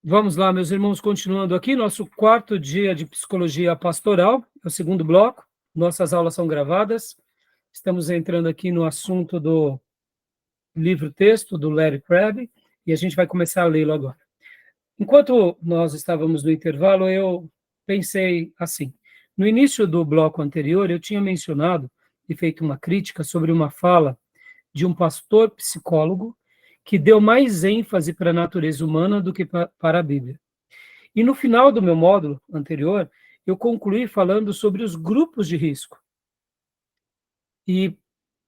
Vamos lá, meus irmãos, continuando aqui, nosso quarto dia de psicologia pastoral, é o segundo bloco, nossas aulas são gravadas, estamos entrando aqui no assunto do livro-texto do Larry Crabb, e a gente vai começar a lê-lo agora. Enquanto nós estávamos no intervalo, eu pensei assim, no início do bloco anterior, eu tinha mencionado e feito uma crítica sobre uma fala de um pastor psicólogo que deu mais ênfase para a natureza humana do que para a Bíblia. E no final do meu módulo anterior, eu concluí falando sobre os grupos de risco. E,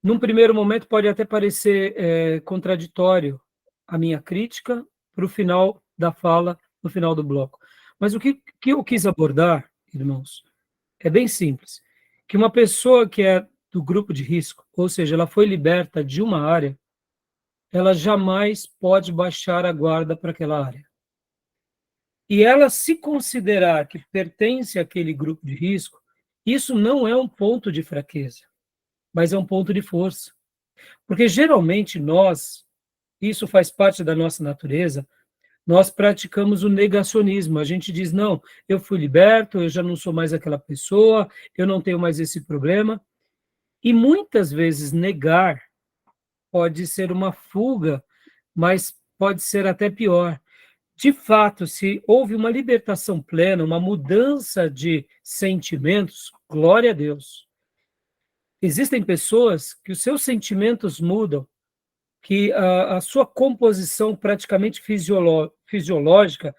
num primeiro momento, pode até parecer contraditório a minha crítica para o final da fala, no final do bloco. Mas o que eu quis abordar, irmãos, é bem simples. Que uma pessoa que é do grupo de risco, ou seja, ela foi liberta de uma área, ela jamais pode baixar a guarda para aquela área. E ela se considerar que pertence àquele grupo de risco, isso não é um ponto de fraqueza, mas é um ponto de força. Porque geralmente nós, isso faz parte da nossa natureza, nós praticamos o negacionismo. A gente diz, não, eu fui liberto, eu já não sou mais aquela pessoa, eu não tenho mais esse problema. E muitas vezes negar pode ser uma fuga, mas pode ser até pior. De fato, se houve uma libertação plena, uma mudança de sentimentos, glória a Deus. Existem pessoas que os seus sentimentos mudam, que a sua composição praticamente fisiológica,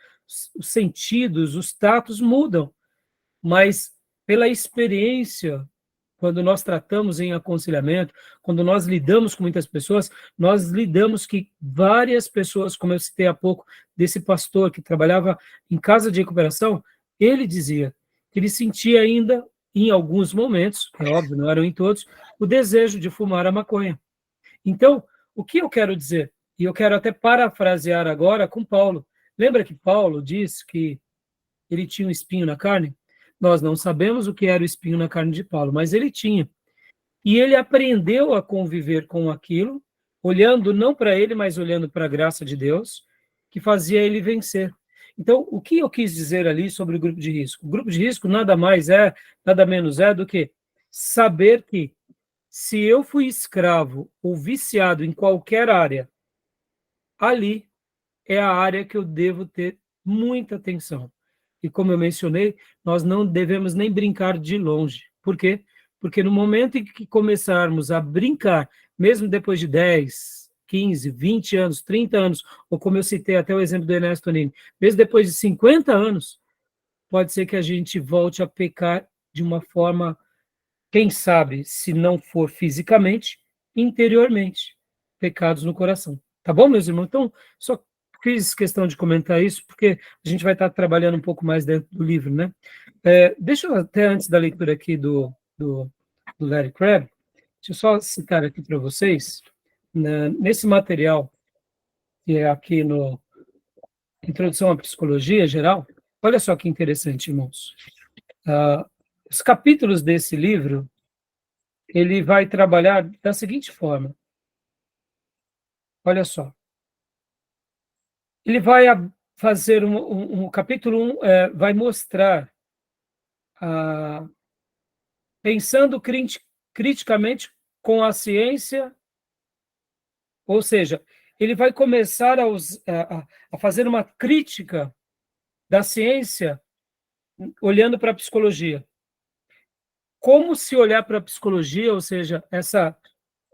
os sentidos, os tatos mudam, mas pela experiência, quando nós tratamos em aconselhamento, quando nós lidamos com muitas pessoas, nós lidamos que várias pessoas, como eu citei há pouco, desse pastor que trabalhava em casa de recuperação, ele dizia que ele sentia ainda, em alguns momentos, é óbvio, não eram em todos, o desejo de fumar a maconha. Então, o que eu quero dizer? E eu quero até parafrasear agora com Paulo. Lembra que Paulo disse que ele tinha um espinho na carne? Nós não sabemos o que era o espinho na carne de Paulo, mas ele tinha. E ele aprendeu a conviver com aquilo, olhando não para ele, mas olhando para a graça de Deus, que fazia ele vencer. Então, o que eu quis dizer ali sobre o grupo de risco? O grupo de risco nada mais é, nada menos é do que saber que se eu fui escravo ou viciado em qualquer área, ali é a área que eu devo ter muita atenção. E como eu mencionei, nós não devemos nem brincar de longe. Por quê? Porque no momento em que começarmos a brincar, mesmo depois de 10, 15, 20 anos, 30 anos, ou como eu citei até o exemplo do Ernesto Tonini, mesmo depois de 50 anos, pode ser que a gente volte a pecar de uma forma, quem sabe, se não for fisicamente, interiormente, pecados no coração. Tá bom, meus irmãos? Então, só fiz questão de comentar isso, porque a gente vai estar trabalhando um pouco mais dentro do livro, né? Deixa eu até, antes da leitura aqui do Larry Crabb, deixa eu só citar aqui para vocês, né, nesse material, que é aqui no Introdução à Psicologia Geral, olha só que interessante, irmãos. Os capítulos desse livro, ele vai trabalhar da seguinte forma. Olha só. Ele vai fazer um capítulo 1, vai mostrar, pensando criticamente com a ciência, ou seja, ele vai começar a fazer uma crítica da ciência olhando para a psicologia. Como se olhar para a psicologia, ou seja,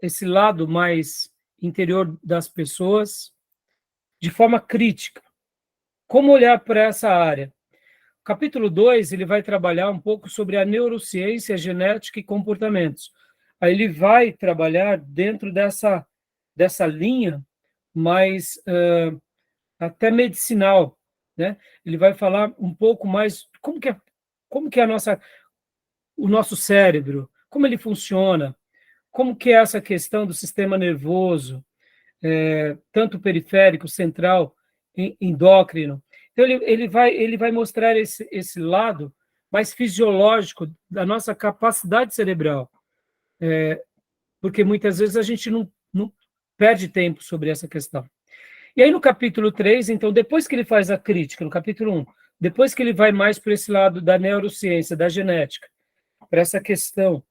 esse lado mais interior das pessoas, de forma crítica. Como olhar para essa área? Capítulo 2, ele vai trabalhar um pouco sobre a neurociência, genética e comportamentos. Aí ele vai trabalhar dentro dessa linha mais até medicinal, né? Ele vai falar um pouco mais como que é o nosso cérebro, como ele funciona, como que é essa questão do sistema nervoso, tanto periférico, central, endócrino. Então, ele vai mostrar esse lado mais fisiológico da nossa capacidade cerebral, porque muitas vezes a gente não perde tempo sobre essa questão. E aí no capítulo 3, então, depois que ele faz a crítica, no capítulo 1, depois que ele vai mais para esse lado da neurociência, da genética, para essa questão,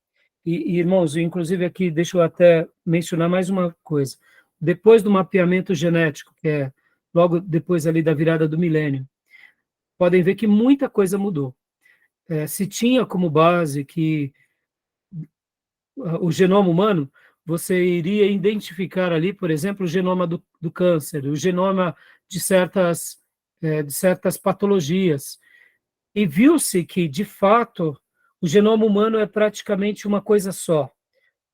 irmãos, inclusive aqui, deixa eu até mencionar mais uma coisa, depois do mapeamento genético, que é logo depois ali da virada do milênio, podem ver que muita coisa mudou. Se tinha como base que o genoma humano, você iria identificar ali, por exemplo, o genoma do câncer, o genoma de certas patologias. E viu-se que, de fato, o genoma humano é praticamente uma coisa só.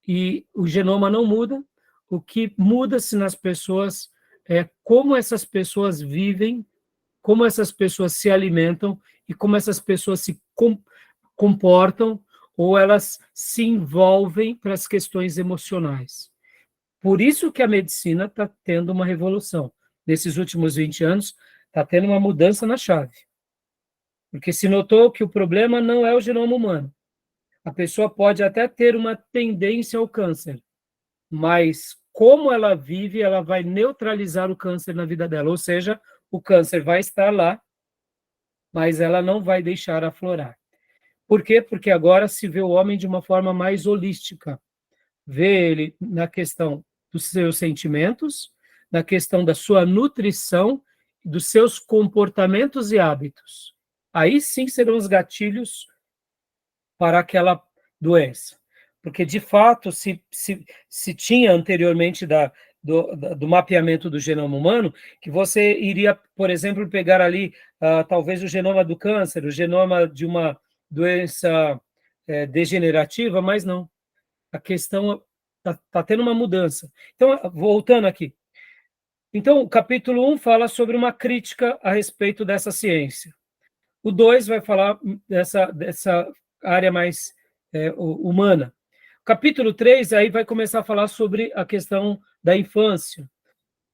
E o genoma não muda, o que muda-se nas pessoas é como essas pessoas vivem, como essas pessoas se alimentam e como essas pessoas se comportam ou elas se envolvem para as questões emocionais. Por isso que a medicina está tendo uma revolução. Nesses últimos 20 anos, está tendo uma mudança na chave. Porque se notou que o problema não é o genoma humano. A pessoa pode até ter uma tendência ao câncer, mas como ela vive, ela vai neutralizar o câncer na vida dela. Ou seja, o câncer vai estar lá, mas ela não vai deixar aflorar. Por quê? Porque agora se vê o homem de uma forma mais holística. Vê ele na questão dos seus sentimentos, na questão da sua nutrição, dos seus comportamentos e hábitos. Aí sim serão os gatilhos para aquela doença. Porque, de fato, se tinha anteriormente do mapeamento do genoma humano, que você iria, por exemplo, pegar ali talvez o genoma do câncer, o genoma de uma doença degenerativa, mas não. A questão está tendo uma mudança. Então, voltando aqui. Então, o capítulo 1 fala sobre uma crítica a respeito dessa ciência. O 2 vai falar dessa área mais humana. Capítulo 3 aí vai começar a falar sobre a questão da infância.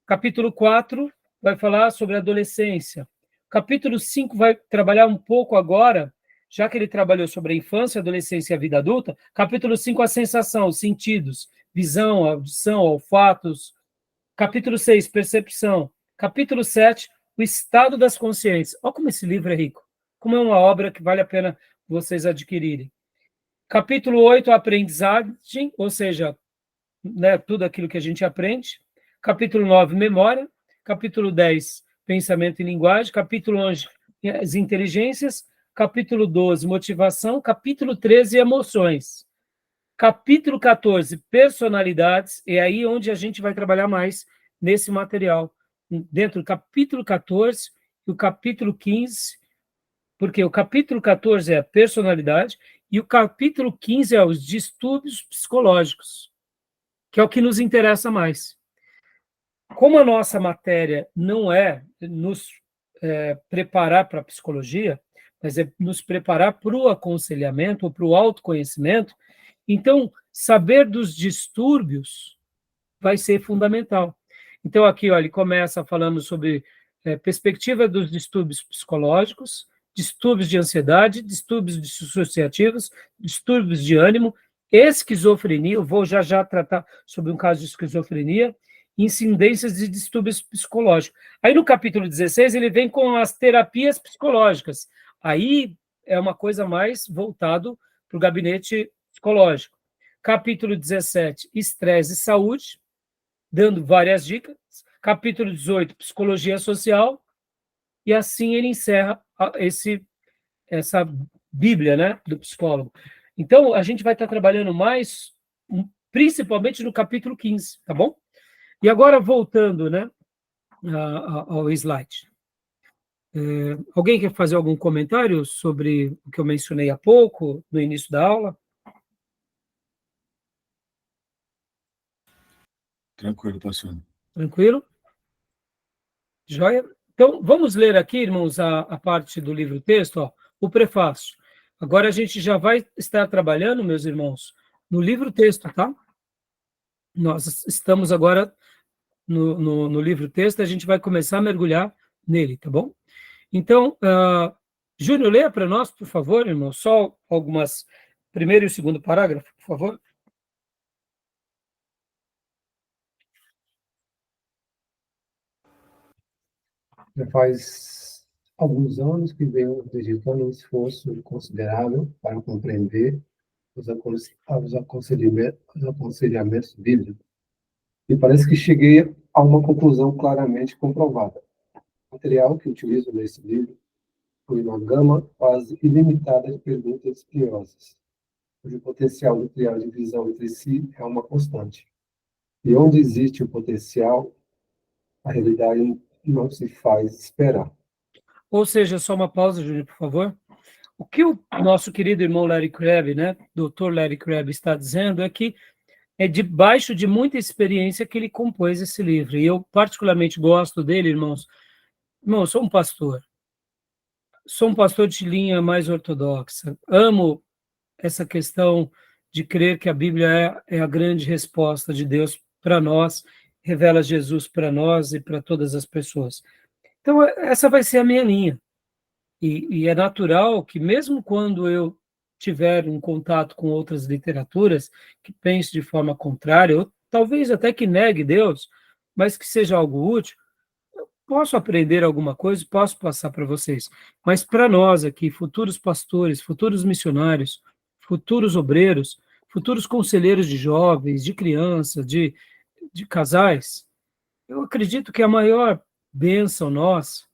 Capítulo 4 vai falar sobre a adolescência. Capítulo 5 vai trabalhar um pouco agora, já que ele trabalhou sobre a infância, a adolescência e a vida adulta, capítulo 5, a sensação, os sentidos, visão, audição, olfatos. Capítulo 6, percepção. Capítulo 7, o estado das consciências. Olha como esse livro é rico. Como é uma obra que vale a pena vocês adquirirem. Capítulo 8, a aprendizagem, ou seja, né, tudo aquilo que a gente aprende. Capítulo 9, memória. Capítulo 10, pensamento e linguagem. Capítulo 11, as inteligências. Capítulo 12, motivação. Capítulo 13, emoções. Capítulo 14, personalidades, é aí onde a gente vai trabalhar mais nesse material. Dentro do capítulo 14 e o capítulo 15, porque o capítulo 14 é a personalidade e o capítulo 15 é os distúrbios psicológicos, que é o que nos interessa mais. Como a nossa matéria não é nos preparar para a psicologia, mas é nos preparar para o aconselhamento ou para o autoconhecimento, então, saber dos distúrbios vai ser fundamental. Então, aqui, ó, ele começa falando sobre perspectiva dos distúrbios psicológicos, distúrbios de ansiedade, distúrbios dissociativos, distúrbios de ânimo, esquizofrenia, eu vou já tratar sobre um caso de esquizofrenia, incidências de distúrbios psicológicos. Aí, no capítulo 16, ele vem com as terapias psicológicas. Aí é uma coisa mais voltado para o gabinete psicológico. Capítulo 17, estresse e saúde, dando várias dicas. Capítulo 18, psicologia social. E assim ele encerra essa Bíblia, né, do psicólogo. Então, a gente vai estar trabalhando mais, principalmente no capítulo 15, tá bom? E agora, voltando, né, ao slide. Alguém quer fazer algum comentário sobre o que eu mencionei há pouco, no início da aula? Tranquilo, pastor. Tranquilo? Joia? Então, vamos ler aqui, irmãos, a parte do livro-texto, ó, o prefácio. Agora a gente já vai estar trabalhando, meus irmãos, no livro-texto, tá? Nós estamos agora no livro-texto, a gente vai começar a mergulhar nele, tá bom? Então, Júnior, leia para nós, por favor, irmão, só algumas, primeiro e o segundo parágrafo, por favor. Já faz alguns anos que venho dedicando um esforço considerável para compreender os aconselhamentos bíblicos. E parece que cheguei a uma conclusão claramente comprovada. O material que utilizo nesse livro foi uma gama quase ilimitada de perguntas espinhosas, cujo potencial de criar divisão entre si é uma constante. E onde existe o potencial, a realidade não se faz esperar. Ou seja, só uma pausa, Júnior, por favor. O que o nosso querido irmão Larry Crabb, né, doutor Larry Crabb, está dizendo é que é debaixo de muita experiência que ele compôs esse livro. E eu particularmente gosto dele, irmãos. Irmão, eu sou um pastor de linha mais ortodoxa. Amo essa questão de crer que a Bíblia é a grande resposta de Deus para nós, revela Jesus para nós e para todas as pessoas. Então, essa vai ser a minha linha. E é natural que, mesmo quando eu tiver um contato com outras literaturas que pense de forma contrária, ou talvez até que negue Deus, mas que seja algo útil, posso aprender alguma coisa, posso passar para vocês. Mas para nós aqui, futuros pastores, futuros missionários, futuros obreiros, futuros conselheiros de jovens, de crianças, de casais, eu acredito que a maior bênção nossa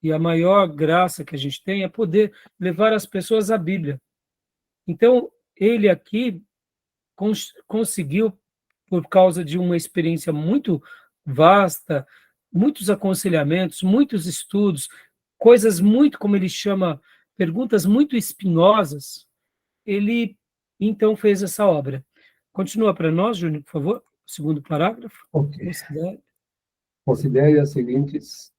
e a maior graça que a gente tem é poder levar as pessoas à Bíblia. Então, ele aqui conseguiu, por causa de uma experiência muito vasta, muitos aconselhamentos, muitos estudos, coisas muito, como ele chama, perguntas muito espinhosas, ele então fez essa obra. Continua para nós, Júnior, por favor, o segundo parágrafo. Ok. Considere. Considere as seguintes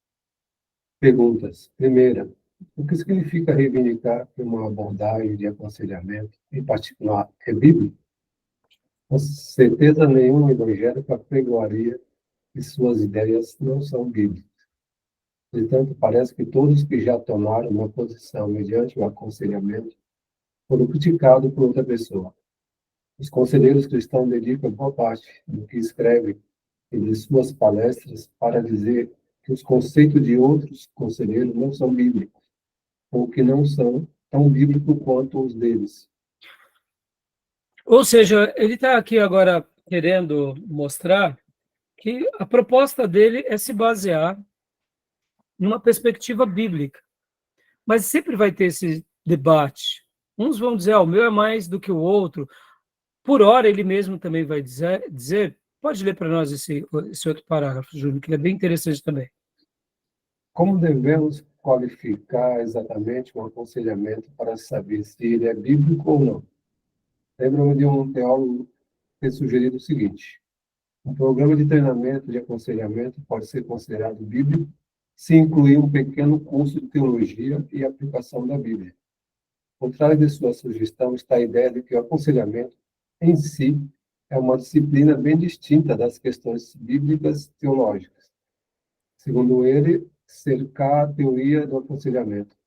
perguntas. Primeira, o que significa reivindicar que uma abordagem de aconselhamento, em particular, é bíblica? Com certeza nenhum evangélico apregoaria que suas ideias não são bíblicas. Portanto, parece que todos que já tomaram uma posição mediante o aconselhamento foram criticados por outra pessoa. Os conselheiros cristãos dedicam boa parte do que escrevem em suas palestras para dizer que os conceitos de outros conselheiros não são bíblicos, ou que não são tão bíblicos quanto os deles. Ou seja, ele está aqui agora querendo mostrar que a proposta dele é se basear numa perspectiva bíblica. Mas sempre vai ter esse debate. Uns vão dizer, o meu é mais do que o outro. Por hora, ele mesmo também vai dizer pode ler para nós esse outro parágrafo, Júnior, que é bem interessante também. Como devemos qualificar exatamente um aconselhamento para saber se ele é bíblico ou não? Lembro-me de um teólogo ter sugerido o seguinte: um programa de treinamento de aconselhamento pode ser considerado bíblico se incluir um pequeno curso de teologia e aplicação da Bíblia. Por trás de sua sugestão está a ideia de que o aconselhamento, em si, é uma disciplina bem distinta das questões bíblicas teológicas. Segundo ele, cercar a teoria do aconselhamento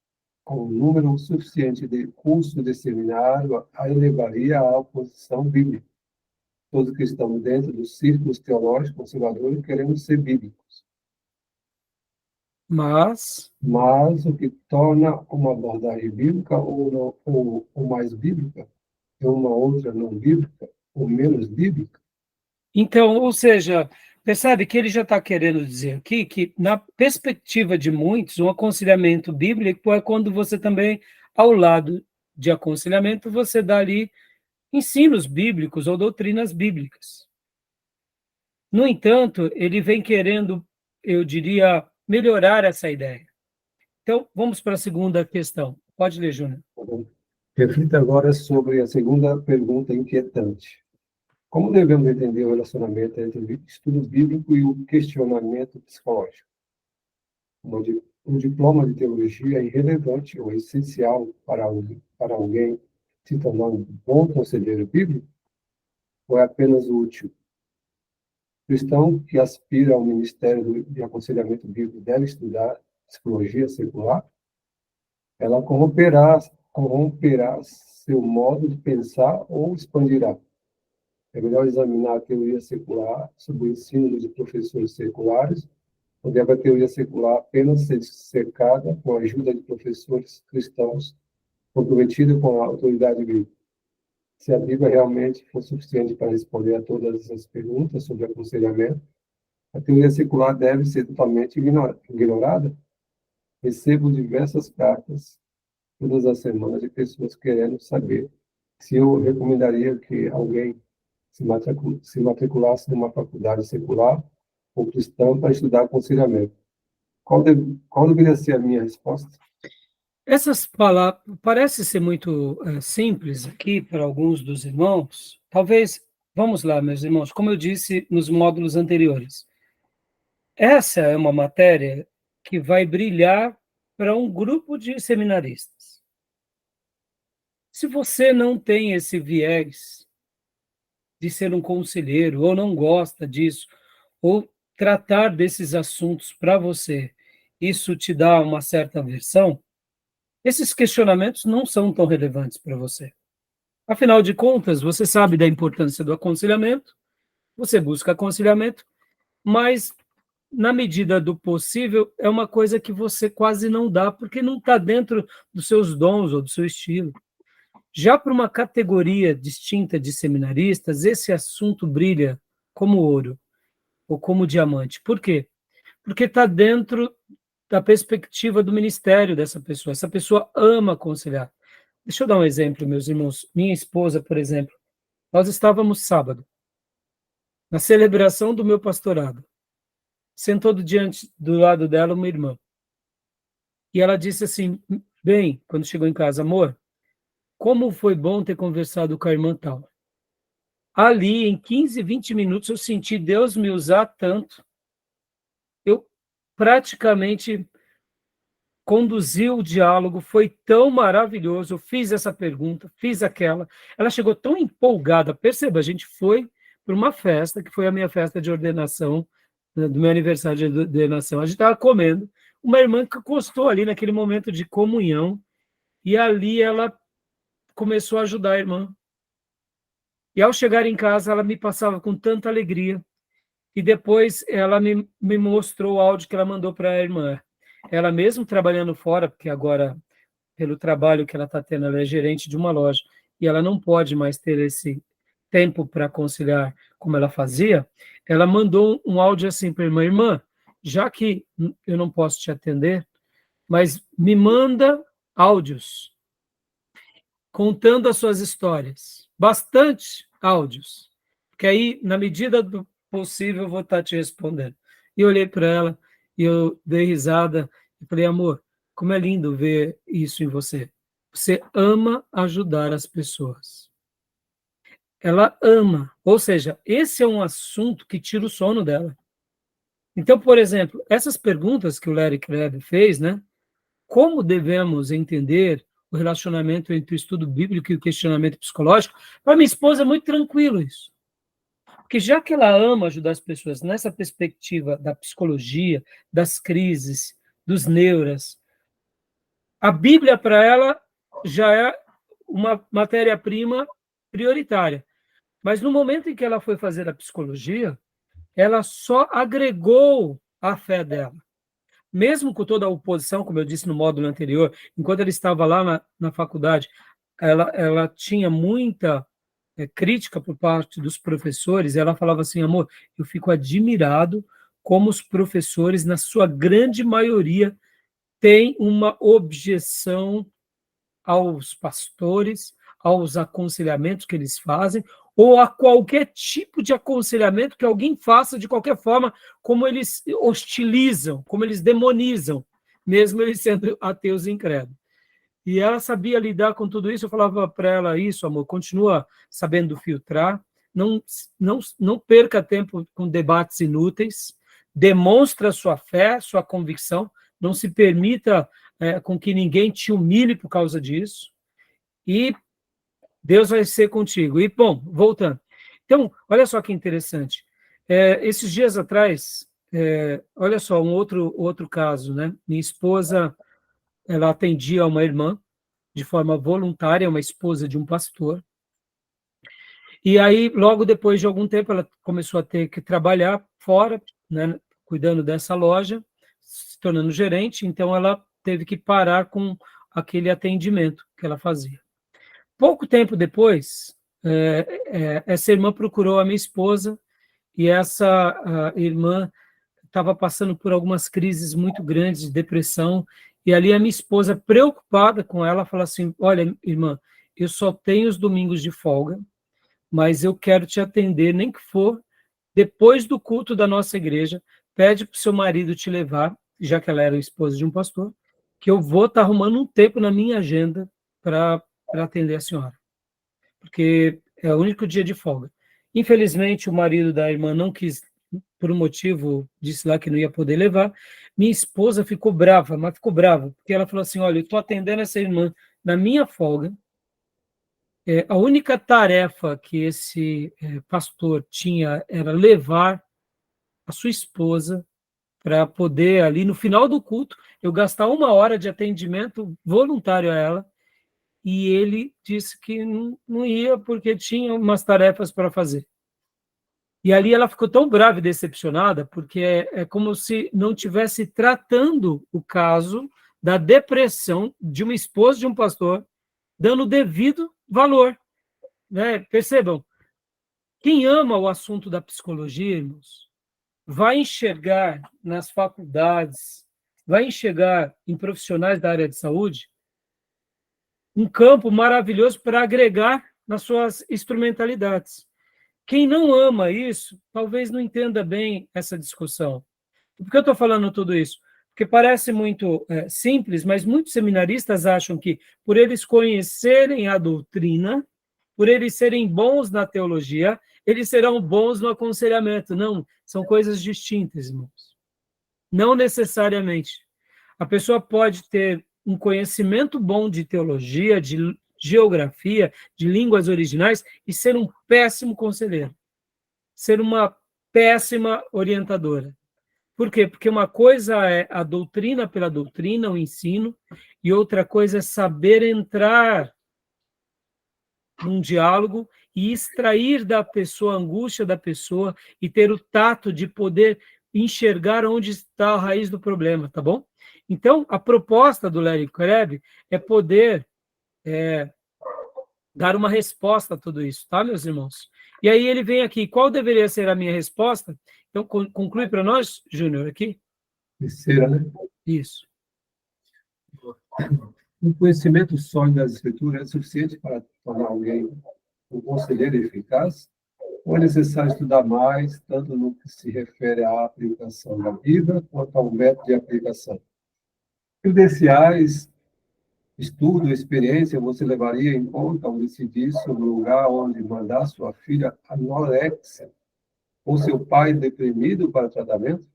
com um número suficiente de cursos de seminário a elevaria à posição bíblica. Todos que estão dentro dos círculos teológicos conservadores queremos ser bíblicos. Mas o que torna uma abordagem bíblica ou mais bíblica é uma outra não bíblica ou menos bíblica. então, ou seja, percebe que ele já está querendo dizer aqui que, na perspectiva de muitos, um aconselhamento bíblico é quando você também, ao lado de aconselhamento, você dá ali ensinos bíblicos ou doutrinas bíblicas. No entanto, ele vem querendo, eu diria, melhorar essa ideia. Então, vamos para a segunda questão. Pode ler, Júnior. Reflita agora sobre a segunda pergunta inquietante. Como devemos entender o relacionamento entre o estudo bíblico e o questionamento psicológico? Um diploma de teologia é irrelevante ou essencial para alguém se tornar um bom conselheiro bíblico? Ou é apenas útil? O cristão que aspira ao ministério de aconselhamento bíblico deve estudar psicologia secular? Ela corromperá seu modo de pensar ou expandirá? É melhor examinar a teoria secular sob o ensino de professores seculares deve a teoria secular apenas ser cercada com a ajuda de professores cristãos comprometidos com a autoridade bíblica. Se a Bíblia realmente for suficiente para responder a todas essas perguntas sobre aconselhamento, a teoria secular deve ser totalmente ignorada. Recebo diversas cartas todas as semanas de pessoas querendo saber se eu recomendaria que alguém se matriculasse numa faculdade secular ou cristã para estudar aconselhamento. Qual deveria ser a minha resposta? Essas palavras parece ser muito simples aqui para alguns dos irmãos. Talvez, vamos lá, meus irmãos, como eu disse nos módulos anteriores, essa é uma matéria que vai brilhar para um grupo de seminaristas. Se você não tem esse viés de ser um conselheiro, ou não gosta disso, ou tratar desses assuntos para você, isso te dá uma certa aversão, esses questionamentos não são tão relevantes para você. Afinal de contas, você sabe da importância do aconselhamento, você busca aconselhamento, mas, na medida do possível, é uma coisa que você quase não dá, porque não está dentro dos seus dons ou do seu estilo. Já para uma categoria distinta de seminaristas, esse assunto brilha como ouro ou como diamante. Por quê? Porque está dentro da perspectiva do ministério dessa pessoa. Essa pessoa ama aconselhar. Deixa eu dar um exemplo, meus irmãos. Minha esposa, por exemplo, nós estávamos sábado, na celebração do meu pastorado. Sentou do lado dela uma irmã. E ela disse assim, bem, quando chegou em casa, amor, como foi bom ter conversado com a irmã tal. Ali, em 15, 20 minutos, eu senti Deus me usar tanto. Eu praticamente conduzi o diálogo, foi tão maravilhoso. Eu fiz essa pergunta, fiz aquela. Ela chegou tão empolgada. Perceba, a gente foi para uma festa, que foi a minha festa de ordenação, né, do meu aniversário de ordenação. A gente estava comendo. Uma irmã que encostou ali naquele momento de comunhão, e ali ela começou a ajudar a irmã. E ao chegar em casa, ela me passava com tanta alegria. E depois ela me mostrou o áudio que ela mandou para a irmã. Ela mesmo trabalhando fora, porque agora, pelo trabalho que ela está tendo, ela é gerente de uma loja, e ela não pode mais ter esse tempo para conciliar como ela fazia, ela mandou um áudio assim para a irmã, irmã, já que eu não posso te atender, mas me manda áudios contando as suas histórias, bastante áudios, porque aí, na medida do possível, eu vou estar te respondendo. E eu olhei para ela, e eu dei risada, e falei, amor, como é lindo ver isso em você. Você ama ajudar as pessoas. Ela ama, ou seja, esse é um assunto que tira o sono dela. Então, por exemplo, essas perguntas que o Larry Crabb fez, né? Como devemos entender o relacionamento entre o estudo bíblico e o questionamento psicológico? Para minha esposa é muito tranquilo isso. Porque já que ela ama ajudar as pessoas nessa perspectiva da psicologia, das crises, dos neuras, a Bíblia para ela já é uma matéria-prima prioritária. Mas no momento em que ela foi fazer a psicologia, ela só agregou a fé dela. Mesmo com toda a oposição, como eu disse no módulo anterior, enquanto ela estava lá na faculdade, ela tinha muita crítica por parte dos professores, ela falava assim, amor, eu fico admirado como os professores, na sua grande maioria, têm uma objeção aos pastores, aos aconselhamentos que eles fazem, ou a qualquer tipo de aconselhamento que alguém faça de qualquer forma, como eles hostilizam, como eles demonizam, mesmo eles sendo ateus e incrédulos. E ela sabia lidar com tudo isso, eu falava para ela isso, amor, continua sabendo filtrar, não perca tempo com debates inúteis, demonstra sua fé, sua convicção, não se permita com que ninguém te humilhe por causa disso, e Deus vai ser contigo. E, bom, voltando. Então, olha só que interessante. Esses dias atrás, olha só, um outro caso, né? Minha esposa, ela atendia uma irmã de forma voluntária, uma esposa de um pastor. E aí, logo depois de algum tempo, ela começou a ter que trabalhar fora, né? cuidando dessa loja, se tornando gerente, então ela teve que parar com aquele atendimento que ela fazia. Pouco tempo depois, essa irmã procurou a minha esposa e essa irmã estava passando por algumas crises muito grandes de depressão, e ali a minha esposa, preocupada com ela, falou assim, olha, irmã, eu só tenho os domingos de folga, mas eu quero te atender, nem que for depois do culto da nossa igreja, pede para o seu marido te levar, já que ela era esposa de um pastor, que eu vou estar arrumando um tempo na minha agenda para atender a senhora, porque é o único dia de folga. Infelizmente, o marido da irmã não quis, por um motivo, disse lá que não ia poder levar. Minha esposa ficou brava, mas ficou brava, porque ela falou assim, olha, eu estou atendendo essa irmã na minha folga, a única tarefa que esse pastor tinha era levar a sua esposa para poder, ali no final do culto, eu gastar 1 hora de atendimento voluntário a ela, e ele disse que não ia porque tinha umas tarefas para fazer. E ali ela ficou tão brava e decepcionada, porque é como se não tivesse tratando o caso da depressão de uma esposa de um pastor, dando o devido valor. Né? Percebam, quem ama o assunto da psicologia, irmãos, vai enxergar nas faculdades, vai enxergar em profissionais da área de saúde um campo maravilhoso para agregar nas suas instrumentalidades. Quem não ama isso, talvez não entenda bem essa discussão. Por que eu estou falando tudo isso? Porque parece muito simples, mas muitos seminaristas acham que, por eles conhecerem a doutrina, por eles serem bons na teologia, eles serão bons no aconselhamento. Não, são coisas distintas, irmãos. Não necessariamente. A pessoa pode ter um conhecimento bom de teologia, de geografia, de línguas originais, e ser um péssimo conselheiro, ser uma péssima orientadora. Por quê? Porque uma coisa é a doutrina pela doutrina, o ensino, e outra coisa é saber entrar num diálogo e extrair da pessoa a angústia da pessoa e ter o tato de poder enxergar onde está a raiz do problema, tá bom? Então, a proposta do Larry Crabb é poder dar uma resposta a tudo isso, tá, meus irmãos? E aí ele vem aqui, qual deveria ser a minha resposta? Então, conclui para nós, Júnior, aqui. Terceira, né? Isso. Um conhecimento sólido das Escrituras é suficiente para tornar alguém um conselheiro eficaz? Ou é necessário estudar mais, tanto no que se refere à aplicação da Bíblia, quanto ao método de aplicação? Credenciais, estudo, experiência, você levaria em conta ao decidir sobre o lugar onde mandar sua filha anorexia ou seu pai deprimido para tratamento?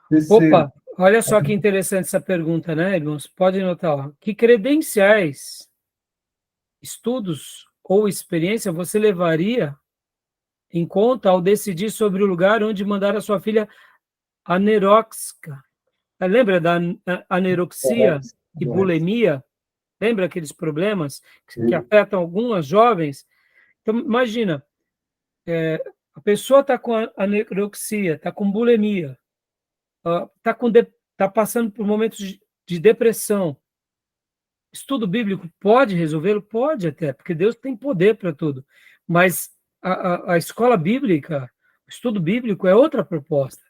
Terceiro, Opa, olha só que interessante essa pergunta, né, irmãos? Pode notar, ó. Que credenciais, estudos ou experiência você levaria em conta ao decidir sobre o lugar onde mandar a sua filha aneróxica? Lembra da aneroxia e bulimia? Lembra aqueles problemas que afetam algumas jovens? Então, imagina, a pessoa está com aneroxia, está com bulimia, está passando por momentos de depressão. Estudo bíblico pode resolvê-lo? Pode até, porque Deus tem poder para tudo. Mas a escola bíblica, o estudo bíblico é outra proposta.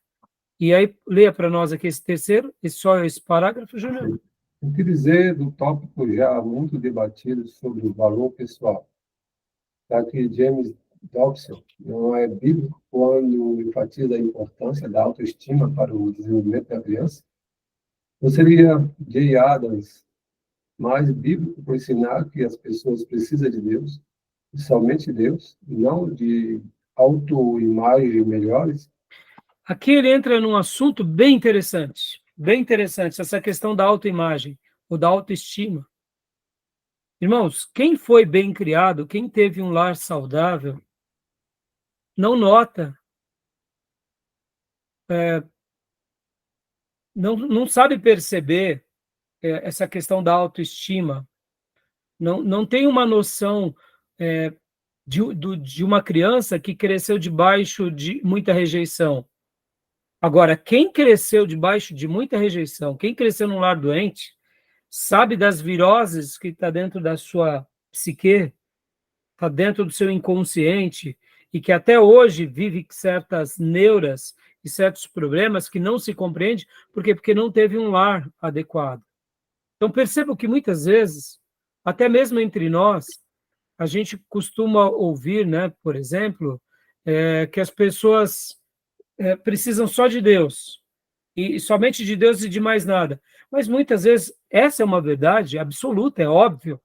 E aí, leia para nós aqui esse terceiro, só esse parágrafo, Júnior. o que dizer do tópico já muito debatido sobre o valor pessoal? Já que James Dobson não é bíblico quando enfatiza a importância da autoestima para o desenvolvimento da criança? Ou seria Jay Adams mais bíblico por ensinar que as pessoas precisam de Deus, e somente Deus, não de autoimagem melhores? Aqui ele entra num assunto bem interessante, essa questão da autoimagem ou da autoestima. Irmãos, quem foi bem criado, quem teve um lar saudável, não nota, não sabe perceber essa questão da autoestima, não tem uma noção de uma criança que cresceu debaixo de muita rejeição. Agora, quem cresceu debaixo de muita rejeição, quem cresceu num lar doente, sabe das viroses que está dentro da sua psique, está dentro do seu inconsciente, e que até hoje vive certas neuras e certos problemas que não se compreende, por quê? Porque não teve um lar adequado. Então, percebo que muitas vezes, até mesmo entre nós, a gente costuma ouvir, né, por exemplo, que as pessoas precisam só de Deus, e somente de Deus e de mais nada. Mas muitas vezes, essa é uma verdade absoluta, é óbvio,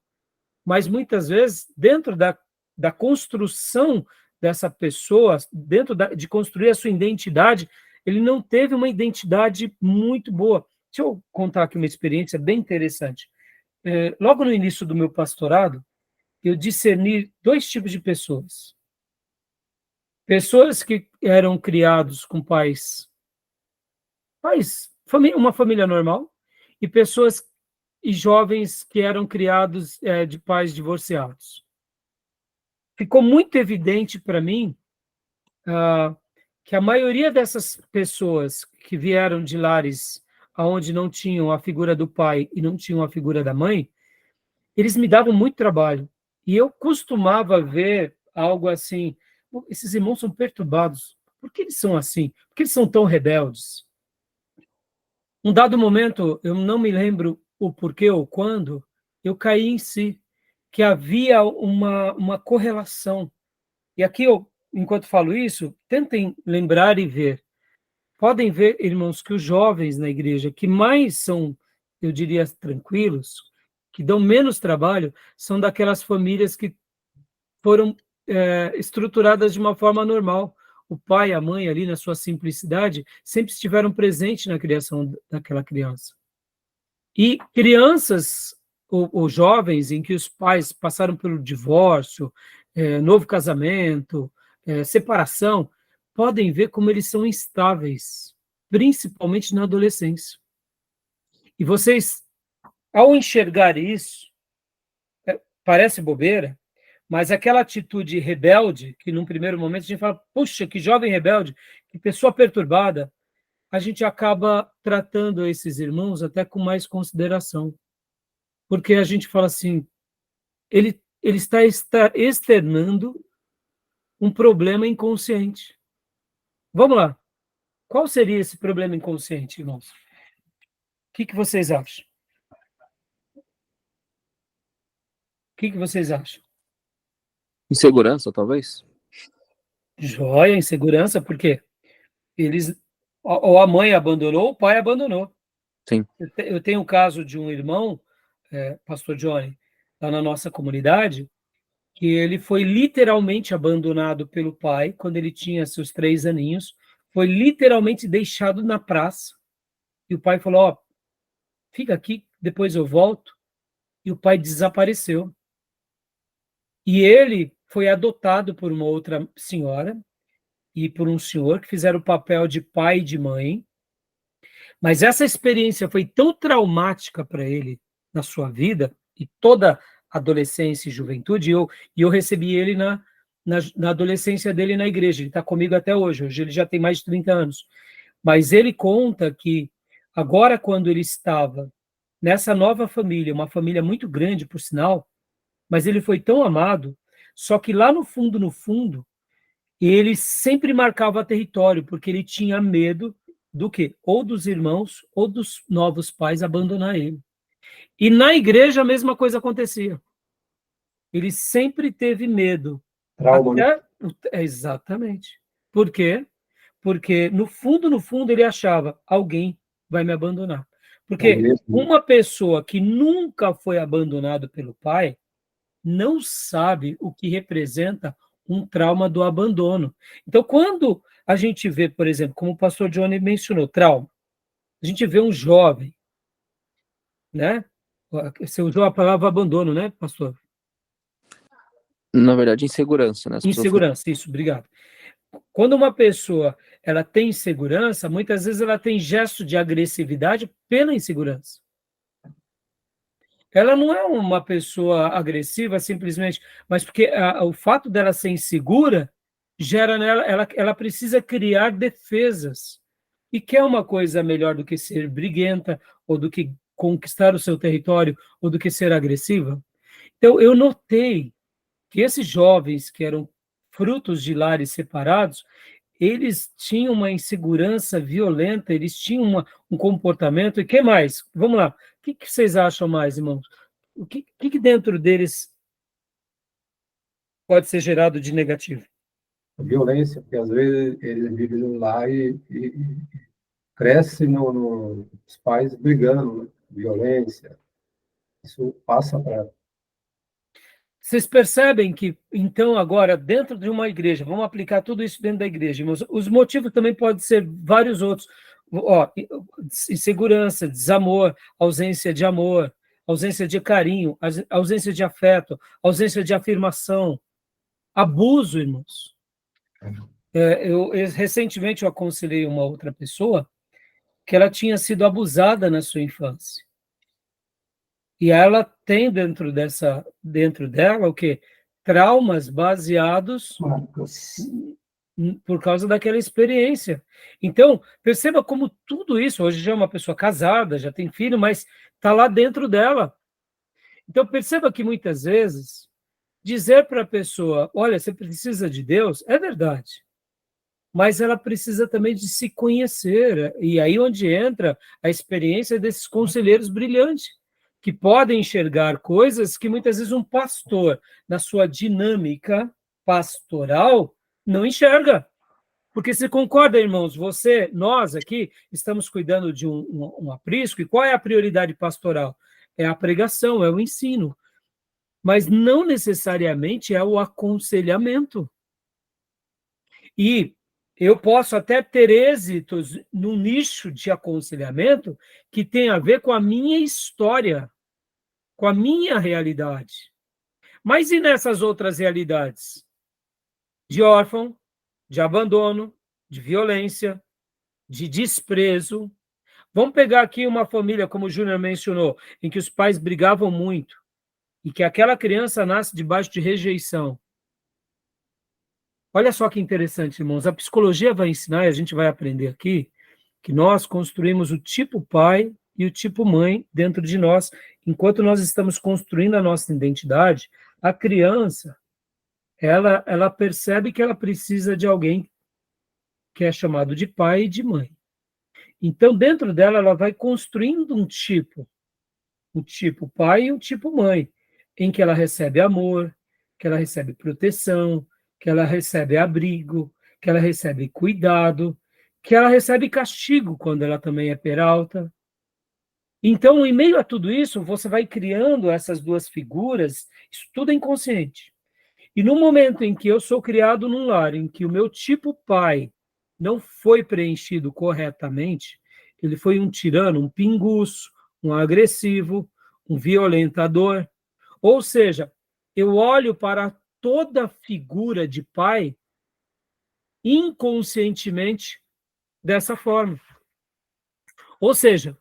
mas muitas vezes, dentro da construção dessa pessoa, de construir a sua identidade, ele não teve uma identidade muito boa. Deixa eu contar aqui uma experiência bem interessante. Logo no início do meu pastorado, eu discerni dois tipos de pessoas. Pessoas que eram criados com uma família normal, e pessoas e jovens que eram criados de pais divorciados. Ficou muito evidente para mim que a maioria dessas pessoas que vieram de lares onde não tinham a figura do pai e não tinham a figura da mãe, eles me davam muito trabalho. E eu costumava ver algo assim: esses irmãos são perturbados. Por que eles são assim? Por que eles são tão rebeldes? Um dado momento, eu não me lembro o porquê ou quando, eu caí em si, que havia uma correlação. E aqui, enquanto falo isso, tentem lembrar e ver. Podem ver, irmãos, que os jovens na igreja que mais são, eu diria, tranquilos, que dão menos trabalho, são daquelas famílias que foram estruturadas de uma forma normal. O pai e a mãe, ali na sua simplicidade, sempre estiveram presentes na criação daquela criança. E crianças ou jovens em que os pais passaram pelo divórcio, novo casamento, separação, podem ver como eles são instáveis, principalmente na adolescência. E vocês, ao enxergar isso, parece bobeira, mas aquela atitude rebelde, que num primeiro momento a gente fala, puxa, que jovem rebelde, que pessoa perturbada, a gente acaba tratando esses irmãos até com mais consideração. Porque a gente fala assim, ele está externando um problema inconsciente. Vamos lá. Qual seria esse problema inconsciente, irmãos? O que vocês acham? O que vocês acham? Insegurança, talvez? Joia, insegurança, por quê? Eles, ou a mãe abandonou, ou o pai abandonou. Sim. Eu tenho um caso de um irmão, pastor Johnny, lá na nossa comunidade, que ele foi literalmente abandonado pelo pai quando ele tinha seus 3 aninhos, foi literalmente deixado na praça, e o pai falou, fica aqui, depois eu volto, e o pai desapareceu. E ele foi adotado por uma outra senhora e por um senhor que fizeram o papel de pai e de mãe, mas essa experiência foi tão traumática para ele na sua vida, e toda adolescência e juventude, e eu recebi ele na adolescência dele na igreja, ele está comigo até hoje ele já tem mais de 30 anos, mas ele conta que agora, quando ele estava nessa nova família, uma família muito grande, por sinal, mas ele foi tão amado, só que lá no fundo, ele sempre marcava território, porque ele tinha medo do quê? Ou dos irmãos, ou dos novos pais abandonar ele. E na igreja a mesma coisa acontecia. Ele sempre teve medo. Trauma, né? Exatamente. Por quê? Porque no fundo, ele achava, alguém vai me abandonar. Porque uma pessoa que nunca foi abandonada pelo pai não sabe o que representa um trauma do abandono. Então, quando a gente vê, por exemplo, como o pastor Johnny mencionou, trauma, a gente vê um jovem, né? Você usou a palavra abandono, né, pastor? Na verdade, insegurança, né? Insegurança, isso, obrigado. Quando uma pessoa ela tem insegurança, muitas vezes ela tem gesto de agressividade pela insegurança. Ela não é uma pessoa agressiva simplesmente, mas porque o fato dela ser insegura gera nela, ela precisa criar defesas e quer uma coisa melhor do que ser briguenta, ou do que conquistar o seu território, ou do que ser agressiva. Então, eu notei que esses jovens que eram frutos de lares separados, eles tinham uma insegurança violenta, eles tinham um comportamento, e que mais? Vamos lá, o que vocês acham mais, irmãos? O que dentro deles pode ser gerado de negativo? Violência, porque às vezes eles vivem lá e crescem os pais brigando, né? Violência. Isso passa para. Vocês percebem que, então, agora, dentro de uma igreja, vamos aplicar tudo isso dentro da igreja, irmãos, os motivos também podem ser vários outros. Ó, insegurança, desamor, ausência de amor, ausência de carinho, ausência de afeto, ausência de afirmação, abuso, irmãos. Recentemente eu aconselhei uma outra pessoa que ela tinha sido abusada na sua infância. E ela tem dentro dela o quê? Traumas baseados por causa daquela experiência. Então, perceba como tudo isso, hoje já é uma pessoa casada, já tem filho, mas está lá dentro dela. Então, perceba que muitas vezes, dizer para a pessoa, olha, você precisa de Deus, é verdade. Mas ela precisa também de se conhecer. E aí onde entra a experiência desses conselheiros brilhantes, que podem enxergar coisas que muitas vezes um pastor, na sua dinâmica pastoral, não enxerga. Porque você concorda, irmãos, nós aqui, estamos cuidando de um aprisco, e qual é a prioridade pastoral? É a pregação, é o ensino. Mas não necessariamente é o aconselhamento. E eu posso até ter êxitos num nicho de aconselhamento que tem a ver com a minha história, com a minha realidade. Mas e nessas outras realidades? De órfão, de abandono, de violência, de desprezo. Vamos pegar aqui uma família, como o Júnior mencionou, em que os pais brigavam muito e que aquela criança nasce debaixo de rejeição. Olha só que interessante, irmãos. A psicologia vai ensinar, e a gente vai aprender aqui, que nós construímos o tipo pai e o tipo mãe dentro de nós. Enquanto nós estamos construindo a nossa identidade, a criança, ela percebe que ela precisa de alguém que é chamado de pai e de mãe. Então, dentro dela, ela vai construindo um tipo pai e um tipo mãe, em que ela recebe amor, que ela recebe proteção, que ela recebe abrigo, que ela recebe cuidado, que ela recebe castigo quando ela também é peralta. Então, em meio a tudo isso, você vai criando essas duas figuras, isso tudo é inconsciente. E no momento em que eu sou criado num lar em que o meu tipo pai não foi preenchido corretamente, ele foi um tirano, um pinguço, um agressivo, um violentador. Ou seja, eu olho para toda figura de pai inconscientemente dessa forma. Ou seja,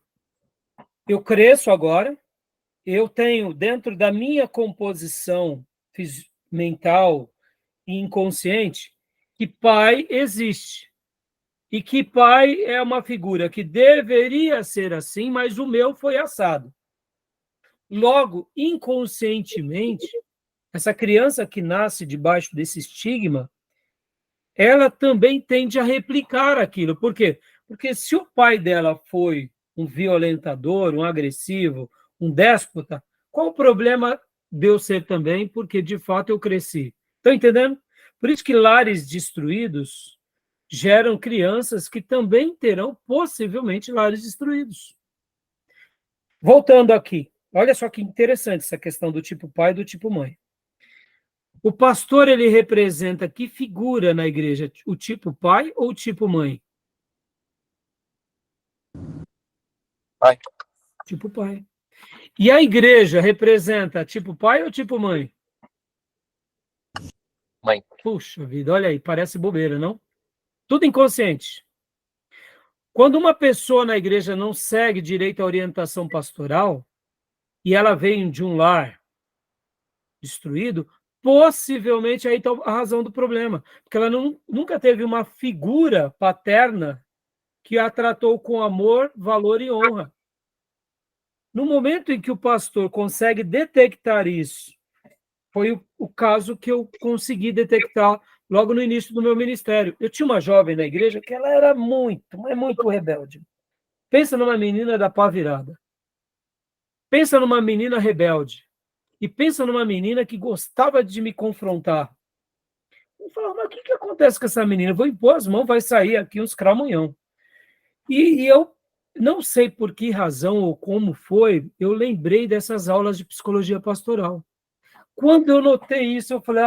eu cresço agora, eu tenho dentro da minha composição mental e inconsciente que pai existe. E que pai é uma figura que deveria ser assim, mas o meu foi assado. Logo, inconscientemente, essa criança que nasce debaixo desse estigma, ela também tende a replicar aquilo. Por quê? Porque se o pai dela foi um violentador, um agressivo, um déspota, qual o problema de eu ser também? Porque, de fato, eu cresci. Estão entendendo? Por isso que lares destruídos geram crianças que também terão, possivelmente, lares destruídos. Voltando aqui, olha só que interessante essa questão do tipo pai e do tipo mãe. O pastor, ele representa que figura na igreja? O tipo pai ou o tipo mãe? Pai. Tipo pai. E a igreja representa tipo pai ou tipo mãe? Mãe. Puxa vida, olha aí, parece bobeira, não? Tudo inconsciente. Quando uma pessoa na igreja não segue direito à orientação pastoral, e ela vem de um lar destruído, possivelmente aí está a razão do problema, porque ela nunca teve uma figura paterna que a tratou com amor, valor e honra. No momento em que o pastor consegue detectar isso, foi o caso que eu consegui detectar logo no início do meu ministério. Eu tinha uma jovem na igreja que ela era muito, mas muito rebelde. Pensa numa menina da pá virada. Pensa numa menina rebelde. E pensa numa menina que gostava de me confrontar. Eu falava, mas o que acontece com essa menina? Eu vou impor as mãos, vai sair aqui uns cramunhão. E eu não sei por que razão ou como foi, eu lembrei dessas aulas de psicologia pastoral. Quando eu notei isso, eu falei,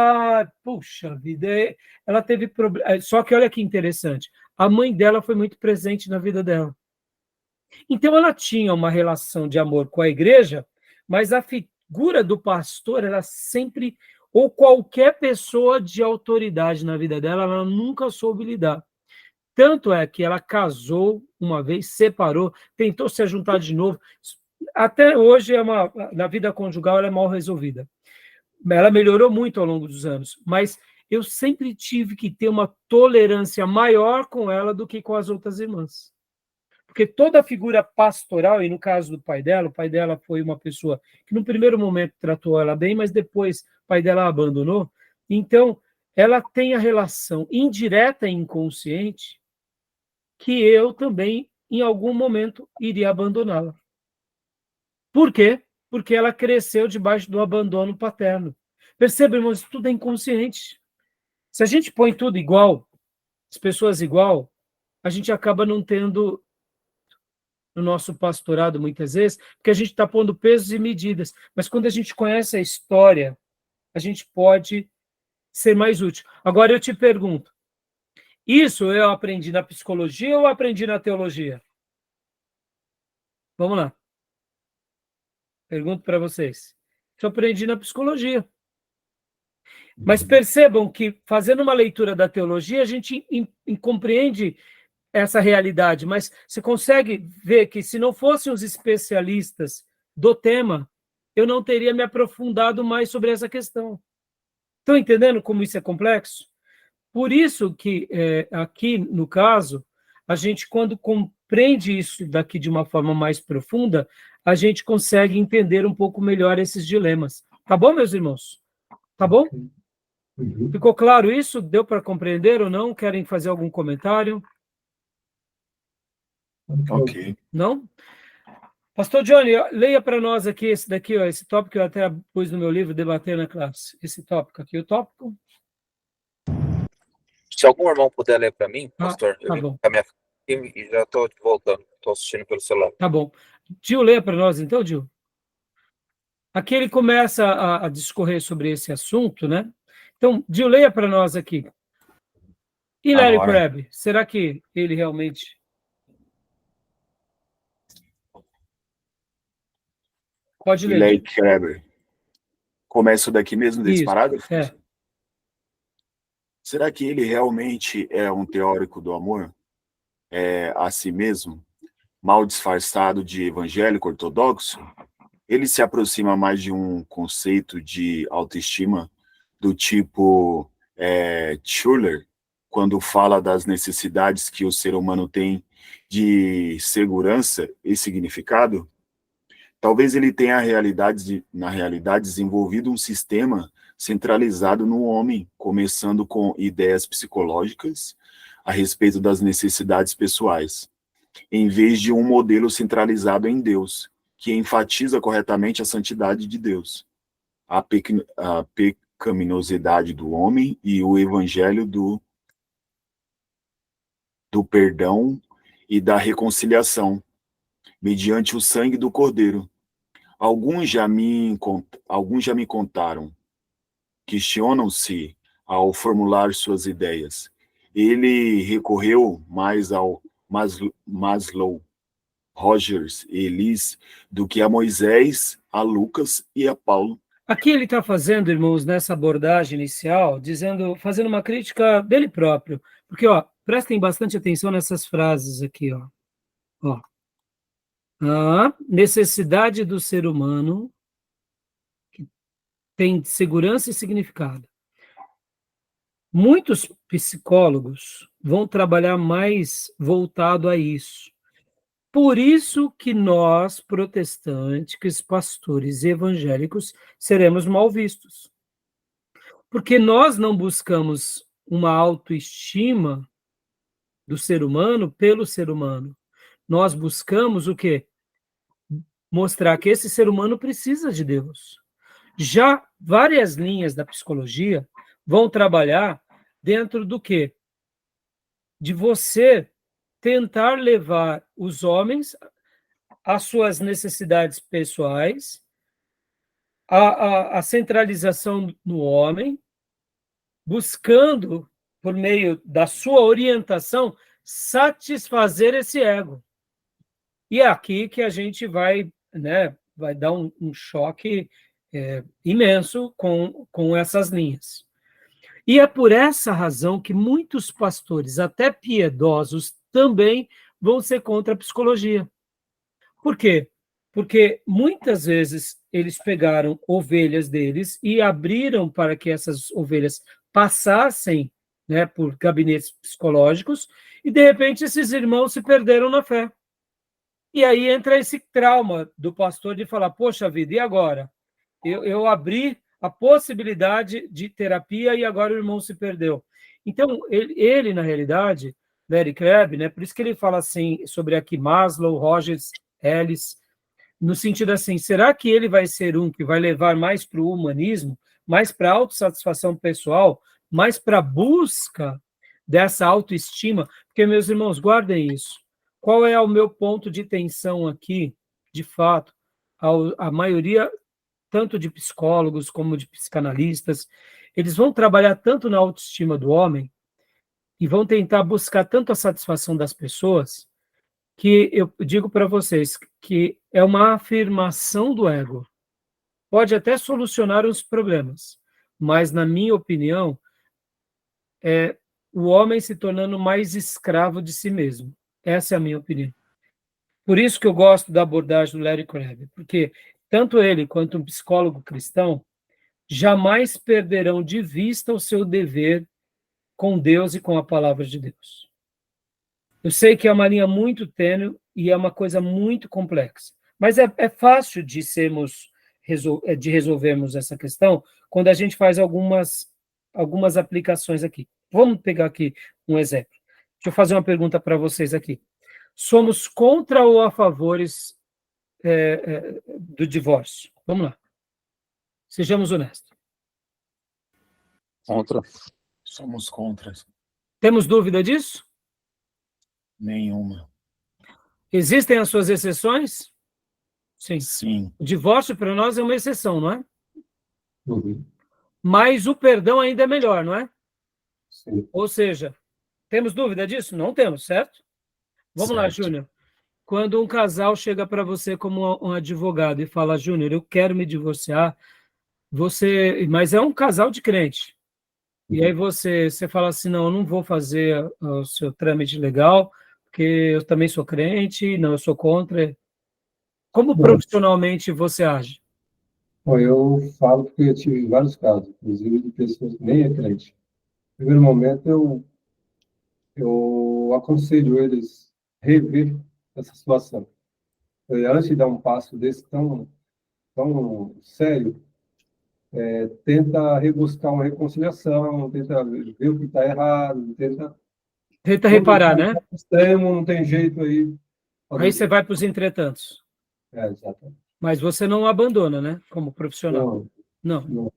puxa vida, ela teve problema. Só que olha que interessante, a mãe dela foi muito presente na vida dela. Então ela tinha uma relação de amor com a igreja, mas a figura do pastor era sempre, ou qualquer pessoa de autoridade na vida dela, ela nunca soube lidar. Tanto é que ela casou uma vez, separou, tentou se juntar de novo. Até hoje, na vida conjugal, ela é mal resolvida. Ela melhorou muito ao longo dos anos, mas eu sempre tive que ter uma tolerância maior com ela do que com as outras irmãs. Porque toda figura pastoral, e no caso do pai dela, o pai dela foi uma pessoa que no primeiro momento tratou ela bem, mas depois o pai dela a abandonou. Então, ela tem a relação indireta e inconsciente que eu também, em algum momento, iria abandoná-la. Por quê? Porque ela cresceu debaixo do abandono paterno. Perceba, irmãos, tudo é inconsciente. Se a gente põe tudo igual, as pessoas igual, a gente acaba não tendo no nosso pastorado, muitas vezes, porque a gente está pondo pesos e medidas. Mas quando a gente conhece a história, a gente pode ser mais útil. Agora eu te pergunto, isso eu aprendi na psicologia ou aprendi na teologia? Vamos lá. Pergunto para vocês. Isso eu aprendi na psicologia. Mas percebam que, fazendo uma leitura da teologia, a gente compreende essa realidade, mas você consegue ver que, se não fossem os especialistas do tema, eu não teria me aprofundado mais sobre essa questão. Estão entendendo como isso é complexo? Por isso que, aqui, no caso, a gente, quando compreende isso daqui de uma forma mais profunda, a gente consegue entender um pouco melhor esses dilemas. Tá bom, meus irmãos? Tá bom? Uhum. Ficou claro isso? Deu para compreender ou não? Querem fazer algum comentário? Ok. Não? Pastor Johnny, leia para nós aqui esse daqui, ó, esse tópico que eu até pus no meu livro, Debater na Classe. Esse tópico aqui, o tópico? Se algum irmão puder ler para mim, pastor, eu Tá vim bom. com a minha filha e já estou voltando. Estou assistindo pelo celular. Tá bom. Gil, leia para nós então, Gil. Aqui ele começa a discorrer sobre esse assunto, né? Então, Gil, leia para nós aqui. E Larry Agora, Crabb, será que ele realmente... Pode ler, Eli Gil. Kreber. Começo daqui mesmo, desse Isso, parágrafo? é. Será que ele realmente é um teórico do amor? A si mesmo? Mal disfarçado de evangélico ortodoxo? Ele se aproxima mais de um conceito de autoestima do tipo Schuller, quando fala das necessidades que o ser humano tem de segurança e significado? Talvez ele tenha na realidade desenvolvido um sistema centralizado no homem, começando com ideias psicológicas a respeito das necessidades pessoais, em vez de um modelo centralizado em Deus, que enfatiza corretamente a santidade de Deus, a pecaminosidade do homem e o evangelho do perdão e da reconciliação, mediante o sangue do Cordeiro. Alguns já me contaram, questionam-se ao formular suas ideias. Ele recorreu mais ao Maslow, Rogers e Elis do que a Moisés, a Lucas e a Paulo. Aqui ele está fazendo, irmãos, nessa abordagem inicial, fazendo uma crítica dele próprio. Porque, ó, prestem bastante atenção nessas frases aqui, ó. A necessidade do ser humano que tem segurança e significado. Muitos psicólogos vão trabalhar mais voltado a isso. Por isso que nós, protestantes, pastores evangélicos, seremos mal vistos. Porque nós não buscamos uma autoestima do ser humano pelo ser humano. Nós buscamos o quê? Mostrar que esse ser humano precisa de Deus. Já várias linhas da psicologia vão trabalhar dentro do quê? De você tentar levar os homens às suas necessidades pessoais, a centralização no homem, buscando, por meio da sua orientação, satisfazer esse ego. E é aqui que a gente vai, né, vai dar um choque imenso com essas linhas. E é por essa razão que muitos pastores, até piedosos, também vão ser contra a psicologia. Por quê? Porque muitas vezes eles pegaram ovelhas deles e abriram para que essas ovelhas passassem, né, por gabinetes psicológicos, e de repente esses irmãos se perderam na fé. E aí entra esse trauma do pastor de falar, poxa vida, e agora? Eu abri a possibilidade de terapia e agora o irmão se perdeu. Então, ele na realidade, Larry Crabb, né, por isso que ele fala assim sobre aqui Maslow, Rogers, Ellis, no sentido assim, será que ele vai ser um que vai levar mais para o humanismo, mais para a autossatisfação pessoal, mais para a busca dessa autoestima? Porque, meus irmãos, guardem isso. Qual é o meu ponto de tensão aqui, de fato? A maioria, tanto de psicólogos como de psicanalistas, eles vão trabalhar tanto na autoestima do homem e vão tentar buscar tanto a satisfação das pessoas, que eu digo para vocês que é uma afirmação do ego. Pode até solucionar os problemas, mas, na minha opinião, é o homem se tornando mais escravo de si mesmo. Essa é a minha opinião. Por isso que eu gosto da abordagem do Larry Crabb, porque tanto ele quanto um psicólogo cristão jamais perderão de vista o seu dever com Deus e com a palavra de Deus. Eu sei que é uma linha muito tênue e é uma coisa muito complexa, mas é fácil de resolvermos essa questão quando a gente faz algumas aplicações aqui. Vamos pegar aqui um exemplo. Deixa eu fazer uma pergunta para vocês aqui. Somos contra ou a favores do divórcio? Vamos lá. Sejamos honestos. Contra. Somos contra. Temos dúvida disso? Nenhuma. Existem as suas exceções? Sim. Sim. O divórcio para nós é uma exceção, não é? Uhum. Mas o perdão ainda é melhor, não é? Sim. Ou seja, temos dúvida disso? Não temos, certo? Vamos lá, Certo. Júnior. Quando um casal chega para você como um advogado e fala, Júnior, eu quero me divorciar, mas é um casal de crente. E aí você fala assim, não, eu não vou fazer o seu trâmite legal, porque eu também sou crente, não, eu sou contra. Como Bom, profissionalmente você age? bom, eu falo porque eu tive vários casos, inclusive de pessoas que nem é crente. No primeiro momento, eu aconselho eles rever essa situação. Antes de dar um passo desse tão sério, tenta rebuscar uma reconciliação, tenta ver o que está errado, tenta... Tenta reparar, né? Extremo, não tem jeito aí. Aí você vai para os entretantos. Exatamente. Mas você não abandona, né? Como profissional. Não. Não.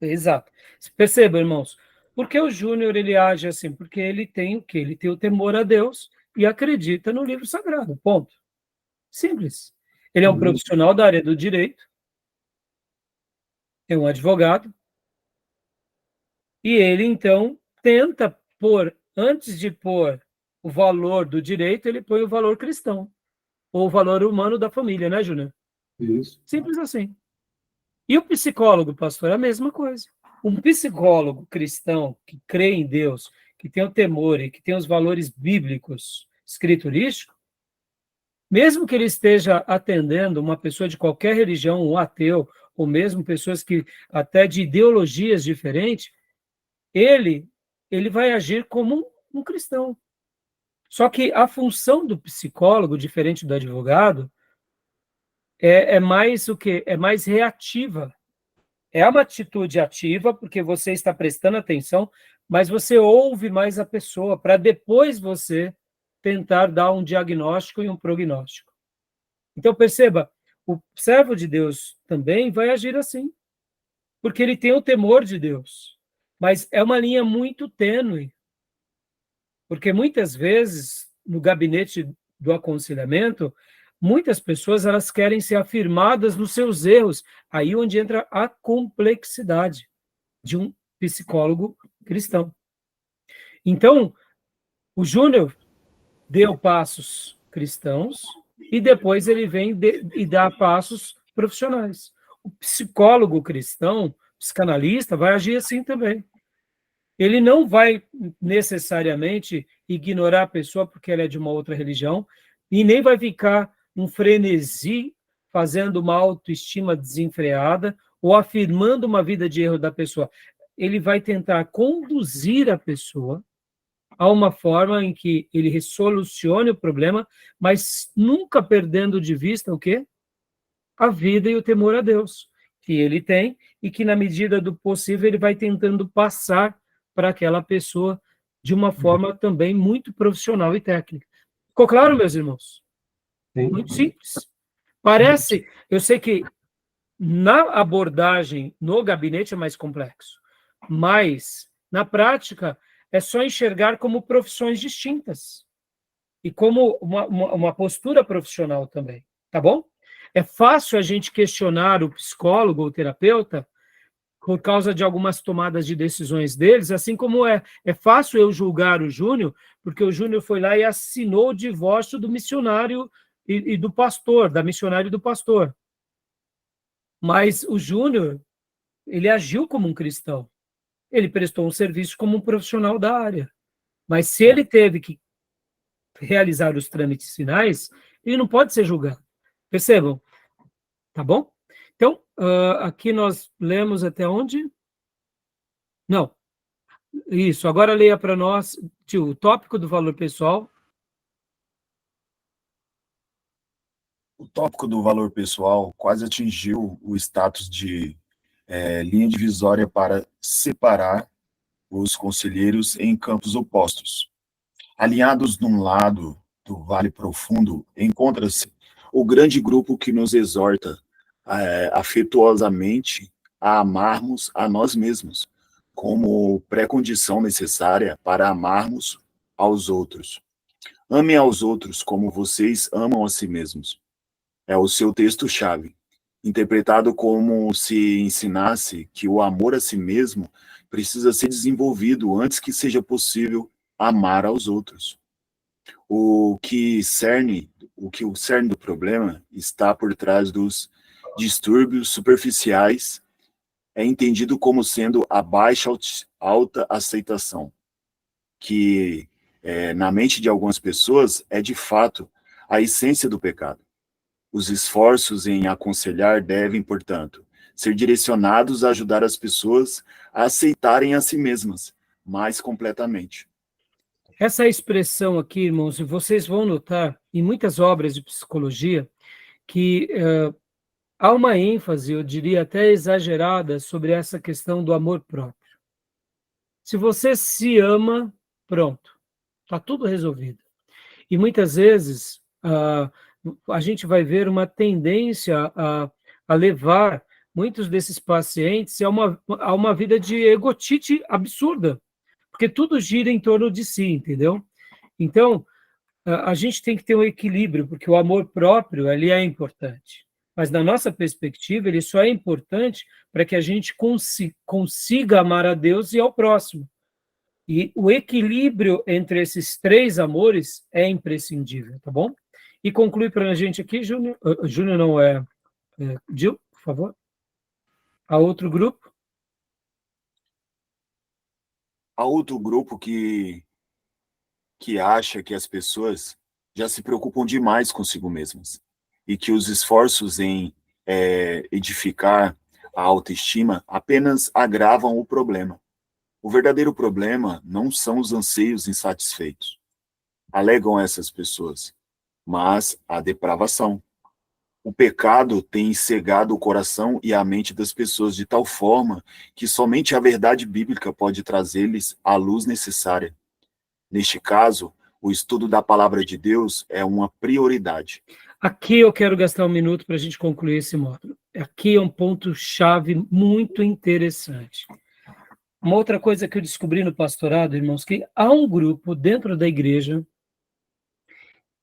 Exato. Perceba, irmãos. Por que o Júnior ele age assim? Porque ele tem o quê? Ele tem o temor a Deus e acredita no livro sagrado. Ponto. Simples. Ele é um profissional da área do direito, é um advogado, e ele, então, tenta pôr, antes de pôr o valor do direito, ele põe o valor cristão, ou o valor humano da família, né, Júnior? Isso. Simples assim. E o psicólogo, pastor, é a mesma coisa. Um psicólogo cristão que crê em Deus, que tem o temor e que tem os valores bíblicos escriturísticos, mesmo que ele esteja atendendo uma pessoa de qualquer religião, um ateu, ou mesmo pessoas que até de ideologias diferentes, ele ele vai agir como um cristão. Só que a função do psicólogo, diferente do advogado, é mais o quê? É mais reativa. É uma atitude ativa, porque você está prestando atenção, mas você ouve mais a pessoa, para depois você tentar dar um diagnóstico e um prognóstico. Então, perceba, o servo de Deus também vai agir assim, porque ele tem o temor de Deus. Mas é uma linha muito tênue, porque muitas vezes, no gabinete do aconselhamento, muitas pessoas elas querem ser afirmadas nos seus erros. Aí onde entra a complexidade de um psicólogo cristão. Então, o Júnior deu passos cristãos e depois ele vem e dá passos profissionais. O psicólogo cristão, psicanalista, vai agir assim também. Ele não vai necessariamente ignorar a pessoa porque ela é de uma outra religião e nem vai ficar um frenesi fazendo uma autoestima desenfreada ou afirmando uma vida de erro da pessoa. Ele vai tentar conduzir a pessoa a uma forma em que ele solucione o problema, mas nunca perdendo de vista o quê? A vida e o temor a Deus, que ele tem e que, na medida do possível, ele vai tentando passar para aquela pessoa de uma forma também muito profissional e técnica. Ficou claro, meus irmãos? Sim. Muito simples. Parece, eu sei que na abordagem no gabinete é mais complexo, mas na prática é só enxergar como profissões distintas e como uma postura profissional também, tá bom? É fácil a gente questionar o psicólogo ou o terapeuta por causa de algumas tomadas de decisões deles, assim como é fácil eu julgar o Júnior, porque o Júnior foi lá e assinou o divórcio do missionário e do pastor, da missionária e do pastor. Mas o Júnior, ele agiu como um cristão. Ele prestou um serviço como um profissional da área. Mas se ele teve que realizar os trâmites finais, ele não pode ser julgado. Percebam? Tá bom? Então, aqui nós lemos até onde? Não. Isso, agora leia para nós, tio, o tópico do valor pessoal. O tópico do valor pessoal quase atingiu o status de linha divisória para separar os conselheiros em campos opostos. Alinhados num lado do Vale Profundo, encontra-se o grande grupo que nos exorta afetuosamente a amarmos a nós mesmos, como pré-condição necessária para amarmos aos outros. Amem aos outros como vocês amam a si mesmos. É o seu texto-chave, interpretado como se ensinasse que o amor a si mesmo precisa ser desenvolvido antes que seja possível amar aos outros. O cerne do problema está por trás dos distúrbios superficiais, é entendido como sendo a baixa autoaceitação, que na mente de algumas pessoas é de fato a essência do pecado. Os esforços em aconselhar devem, portanto, ser direcionados a ajudar as pessoas a aceitarem a si mesmas mais completamente. Essa expressão aqui, irmãos, vocês vão notar em muitas obras de psicologia que há uma ênfase, eu diria até exagerada, sobre essa questão do amor próprio. Se você se ama, pronto, está tudo resolvido. E muitas vezes a gente vai ver uma tendência a levar muitos desses pacientes a uma vida de egotite absurda, porque tudo gira em torno de si, entendeu? Então, a gente tem que ter um equilíbrio, porque o amor próprio, ele é importante. Mas, na nossa perspectiva, ele só é importante para que a gente consiga amar a Deus e ao próximo. E o equilíbrio entre esses três amores é imprescindível, tá bom? E conclui para a gente aqui, Júnior. Júnior não Gil, por favor. A outro grupo. Há outro grupo que acha que as pessoas já se preocupam demais consigo mesmas e que os esforços em edificar a autoestima apenas agravam o problema. O verdadeiro problema não são os anseios insatisfeitos, alegam essas pessoas, mas a depravação. O pecado tem cegado o coração e a mente das pessoas de tal forma que somente a verdade bíblica pode trazer-lhes a luz necessária. Neste caso, o estudo da palavra de Deus é uma prioridade. Aqui eu quero gastar um minuto para a gente concluir esse módulo. Aqui é um ponto-chave muito interessante. Uma outra coisa que eu descobri no pastorado, irmãos, que há um grupo dentro da igreja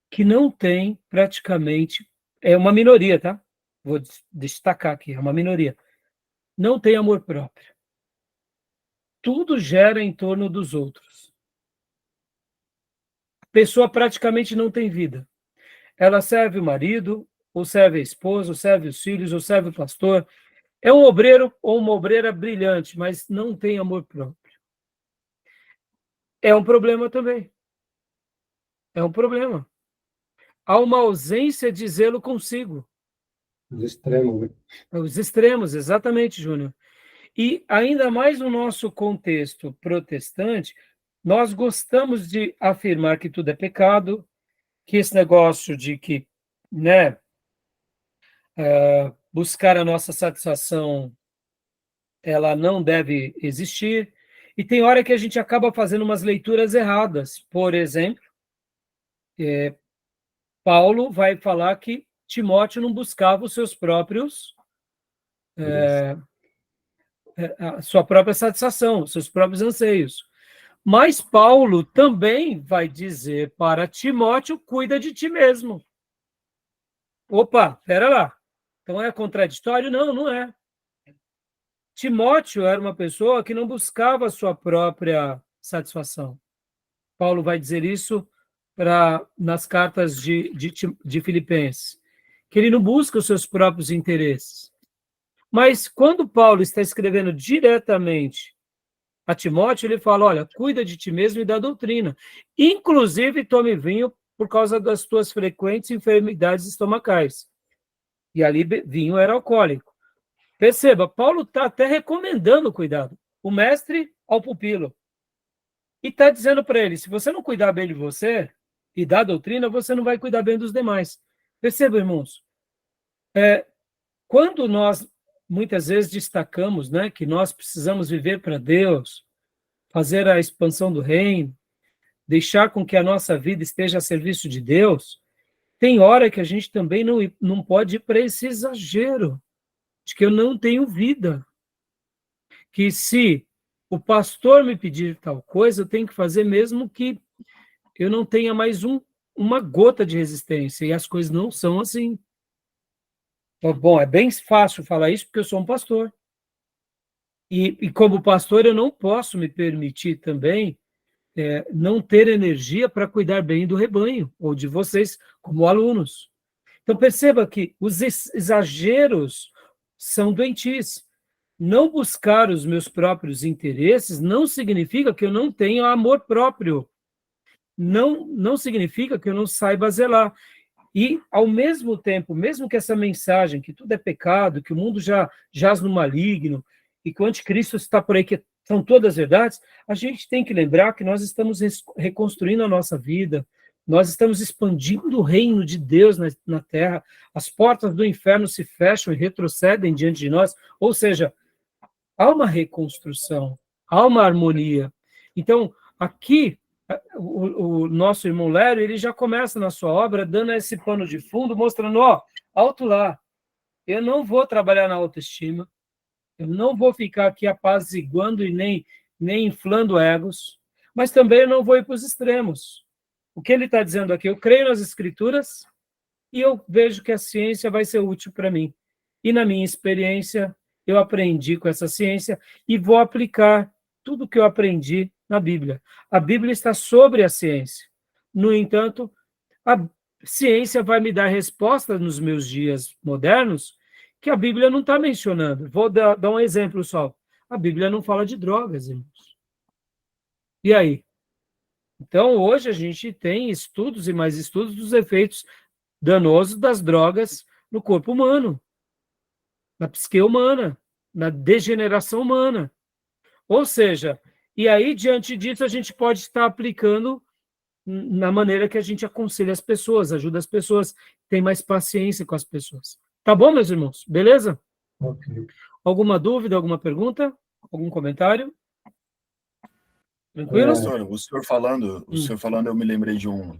que não tem praticamente, é uma minoria, tá? Vou destacar aqui, é uma minoria. Não tem amor próprio. Tudo gira em torno dos outros. A pessoa praticamente não tem vida. Ela serve o marido, ou serve a esposa, ou serve os filhos, ou serve o pastor. É um obreiro ou uma obreira brilhante, mas não tem amor próprio. É um problema também. É um problema. Há uma ausência de zelo consigo. Os extremos, né? Os extremos, exatamente, Júnior. E ainda mais no nosso contexto protestante, nós gostamos de afirmar que tudo é pecado, que esse negócio de que, né, buscar a nossa satisfação, ela não deve existir. E tem hora que a gente acaba fazendo umas leituras erradas. Por exemplo, Paulo vai falar que Timóteo não buscava os seus próprios, a sua própria satisfação, os seus próprios anseios. Mas Paulo também vai dizer para Timóteo, cuida de ti mesmo. Opa, pera lá. Então é contraditório? Não, não é. Timóteo era uma pessoa que não buscava a sua própria satisfação. Paulo vai dizer isso nas cartas de Filipenses, que ele não busca os seus próprios interesses. Mas quando Paulo está escrevendo diretamente a Timóteo, ele fala, olha, cuida de ti mesmo e da doutrina. Inclusive, tome vinho por causa das tuas frequentes enfermidades estomacais. E ali vinho era alcoólico. Perceba, Paulo está até recomendando o cuidado. O mestre ao pupilo. E está dizendo para ele, se você não cuidar bem de você e da doutrina, você não vai cuidar bem dos demais. Perceba, irmãos, quando nós muitas vezes destacamos, né, que nós precisamos viver para Deus, fazer a expansão do reino, deixar com que a nossa vida esteja a serviço de Deus, tem hora que a gente também não pode ir para esse exagero de que eu não tenho vida. Que se o pastor me pedir tal coisa, eu tenho que fazer mesmo que eu não tenha mais uma gota de resistência. E as coisas não são assim. Bom, é bem fácil falar isso porque eu sou um pastor. E como pastor, eu não posso me permitir também não ter energia para cuidar bem do rebanho, ou de vocês como alunos. Então, perceba que os exageros são doentios. Não buscar os meus próprios interesses não significa que eu não tenha amor próprio. Não significa que eu não saiba zelar. E, ao mesmo tempo, mesmo que essa mensagem, que tudo é pecado, que o mundo já jaz no maligno, e que o anticristo está por aí, que são todas verdades, a gente tem que lembrar que nós estamos reconstruindo a nossa vida, nós estamos expandindo o reino de Deus na terra, as portas do inferno se fecham e retrocedem diante de nós, ou seja, há uma reconstrução, há uma harmonia. Então, aqui, o nosso irmão Lério, ele já começa na sua obra dando esse pano de fundo, mostrando, alto lá, eu não vou trabalhar na autoestima, eu não vou ficar aqui apaziguando e nem inflando egos, mas também eu não vou ir para os extremos. O que ele está dizendo aqui? Eu creio nas escrituras e eu vejo que a ciência vai ser útil para mim. E na minha experiência, eu aprendi com essa ciência e vou aplicar tudo o que eu aprendi na Bíblia. A Bíblia está sobre a ciência. No entanto, a ciência vai me dar respostas nos meus dias modernos que a Bíblia não está mencionando. Vou dar um exemplo só. A Bíblia não fala de drogas, irmãos. E aí? Então, hoje a gente tem estudos e mais estudos dos efeitos danosos das drogas no corpo humano, na psique humana, na degeneração humana. Ou seja, E aí, diante disso, a gente pode estar aplicando na maneira que a gente aconselha as pessoas, ajuda as pessoas, tem mais paciência com as pessoas. Tá bom, meus irmãos? Beleza? Ok. Alguma dúvida, alguma pergunta? Algum comentário? Tranquilo? Pastor, o senhor falando, eu me lembrei de um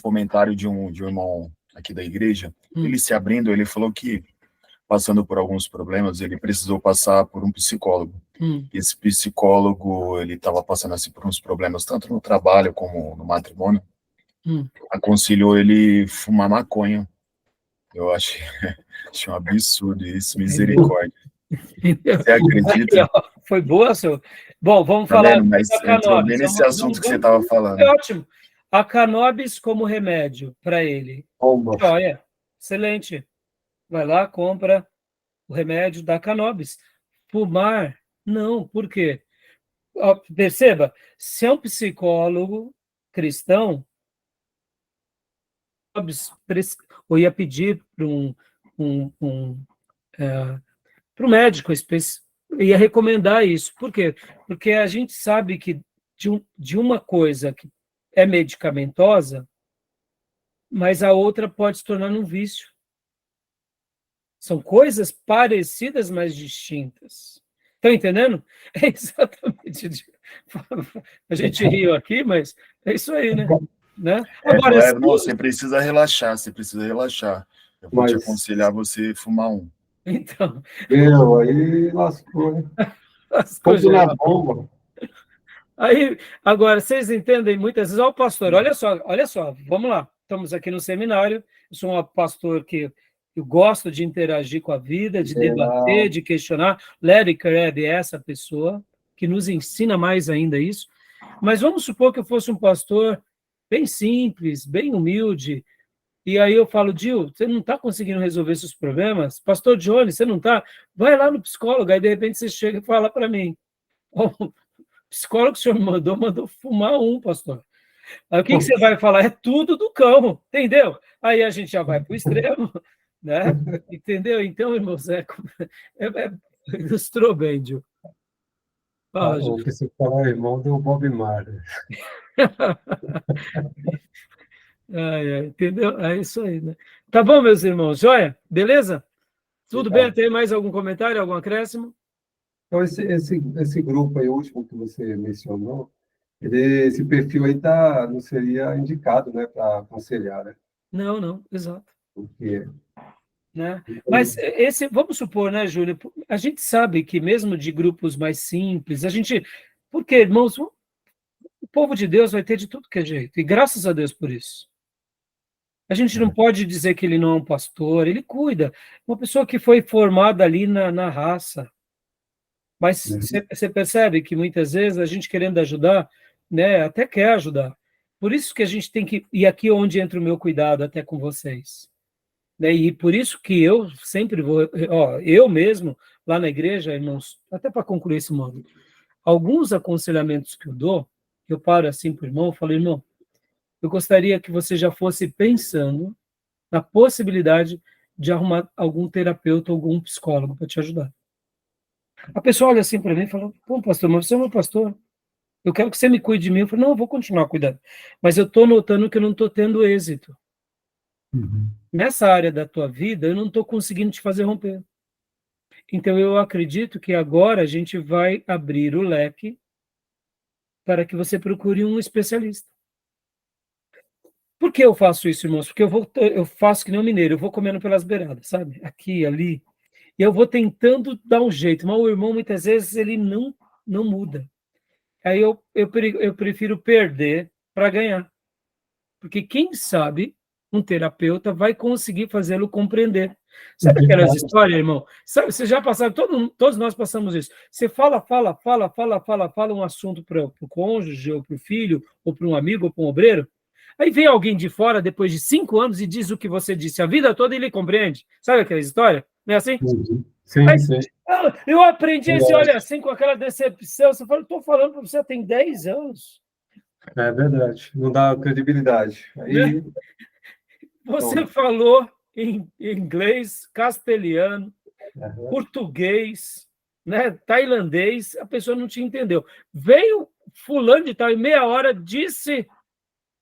comentário de um irmão aqui da igreja. Ele se abrindo, ele falou que, passando por alguns problemas, ele precisou passar por um psicólogo. Esse psicólogo, ele estava passando assim por uns problemas, tanto no trabalho como no matrimônio. Aconselhou ele fumar maconha. Eu achei um absurdo isso, misericórdia. Você acredita? Aqui, ó, foi boa, seu. Bom, vamos Tá falar vendo? Mas da entrou cannabis. bem nesse assunto que você estava falando. É ótimo. A cannabis como remédio para ele. Bomba. Olha, excelente. Vai lá, compra o remédio da cannabis. Fumar, não. Por quê? Ó, perceba, se é um psicólogo cristão, ou ia pedir para para o médico, ia recomendar isso. Por quê? Porque a gente sabe que de uma coisa que é medicamentosa, mas a outra pode se tornar um vício. São coisas parecidas, mas distintas. Estão entendendo? É exatamente. A gente riu aqui, mas é isso aí, né? Agora, Não, você precisa relaxar, Eu vou te aconselhar você fumar um. Então. Aí lascou, né? Lascou na bomba. Aí, agora, vocês entendem muitas vezes, ó, pastor, olha só, vamos lá, estamos aqui no seminário, eu sou um pastor que eu gosto de interagir com a vida, de debater, de questionar. Larry Crabb é essa pessoa que nos ensina mais ainda isso, mas vamos supor que eu fosse um pastor bem simples, bem humilde, e aí eu falo, Gil, você não está conseguindo resolver seus problemas? Pastor Johnny, você não está? Vai lá no psicólogo, aí de repente você chega e fala para mim, o psicólogo que o senhor mandou fumar um, pastor. Aí o que você vai falar? É tudo do cão, entendeu? Aí a gente já vai para o extremo, né? Entendeu? Então, irmãos, ilustrou bem, Gil. Fala, Gil. O psicólogo é irmão do Bob Marley. Entendeu? É isso aí, né? Tá bom, meus irmãos, joia? Beleza? Tudo bem? Tem mais algum comentário, algum acréscimo? Então, esse grupo aí, o último que você mencionou, esse perfil aí não seria indicado, né, para aconselhar, né? Não, exato. Porque... Né? Mas vamos supor, né, Júlio? A gente sabe que mesmo de grupos mais simples, porque, irmãos, o povo de Deus vai ter de tudo que é jeito, e graças a Deus por isso. A gente não pode dizer que ele não é um pastor, ele cuida. Uma pessoa que foi formada ali na raça. Mas você percebe que muitas vezes a gente querendo ajudar, né, até quer ajudar. Por isso que a gente tem que... E aqui é onde entra o meu cuidado até com vocês. Né? E por isso que eu sempre vou... eu mesmo, lá na igreja, irmãos, até para concluir esse módulo, alguns aconselhamentos que eu dou, eu paro assim para o irmão, eu falo, irmão, eu gostaria que você já fosse pensando na possibilidade de arrumar algum terapeuta, algum psicólogo para te ajudar. A pessoa olha assim para mim e fala, pô, pastor, mas você é meu pastor. Eu quero que você me cuide de mim. Eu falo, não, eu vou continuar cuidando. Mas eu estou notando que eu não estou tendo êxito. Nessa área da tua vida, eu não estou conseguindo te fazer romper. Então, eu acredito que agora a gente vai abrir o leque para que você procure um especialista. Por que eu faço isso, irmãos? Porque eu faço que nem um mineiro, eu vou comendo pelas beiradas, sabe? Aqui, ali. E eu vou tentando dar um jeito, mas o irmão, muitas vezes, ele não muda. Aí eu prefiro perder para ganhar. Porque quem sabe um terapeuta vai conseguir fazê-lo compreender. Sabe aquelas histórias, irmão? Sabe, você já passaram, todos nós passamos isso. Você fala um assunto para o cônjuge, ou para o filho, ou para um amigo, ou para um obreiro. Aí vem alguém de fora, depois de 5 anos, e diz o que você disse a vida toda e ele compreende. Sabe aquela história? Não é assim? Sim. Eu aprendi esse olha assim, com aquela decepção. Você fala, estou falando para você, tem 10 anos. É verdade, não dá credibilidade. Aí... Você falou em inglês, castelhano, português, né, tailandês, a pessoa não te entendeu. Veio fulano de tal, em meia hora disse,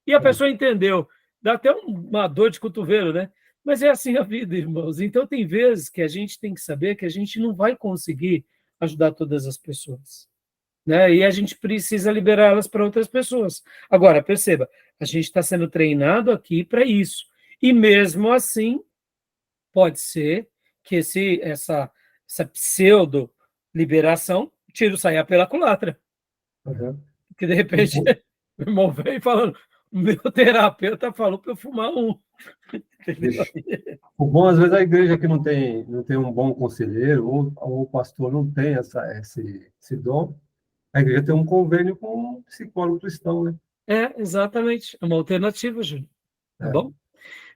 e a pessoa entendeu. Dá até uma dor de cotovelo, né? Mas é assim a vida, irmãos. Então, tem vezes que a gente tem que saber que a gente não vai conseguir ajudar todas as pessoas, né? E a gente precisa liberar elas para outras pessoas. Agora, perceba, a gente está sendo treinado aqui para isso. E mesmo pode ser que essa pseudo-liberação tiro saia pela culatra. Uhum. Que de repente o irmão veio falando, o meu terapeuta falou para eu fumar um. O bom, às vezes, a igreja que não tem um bom conselheiro, ou o pastor não tem esse dom, a igreja tem um convênio com um psicólogo cristão, né? Exatamente. É uma alternativa, Júlio. Tá É. bom?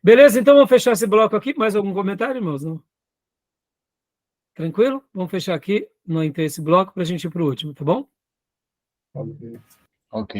Beleza, então vamos fechar esse bloco aqui. Mais algum comentário, irmãos? Não? Tranquilo? Vamos fechar aqui, não ter esse bloco, para a gente ir para o último, tá bom? Ok. Ok.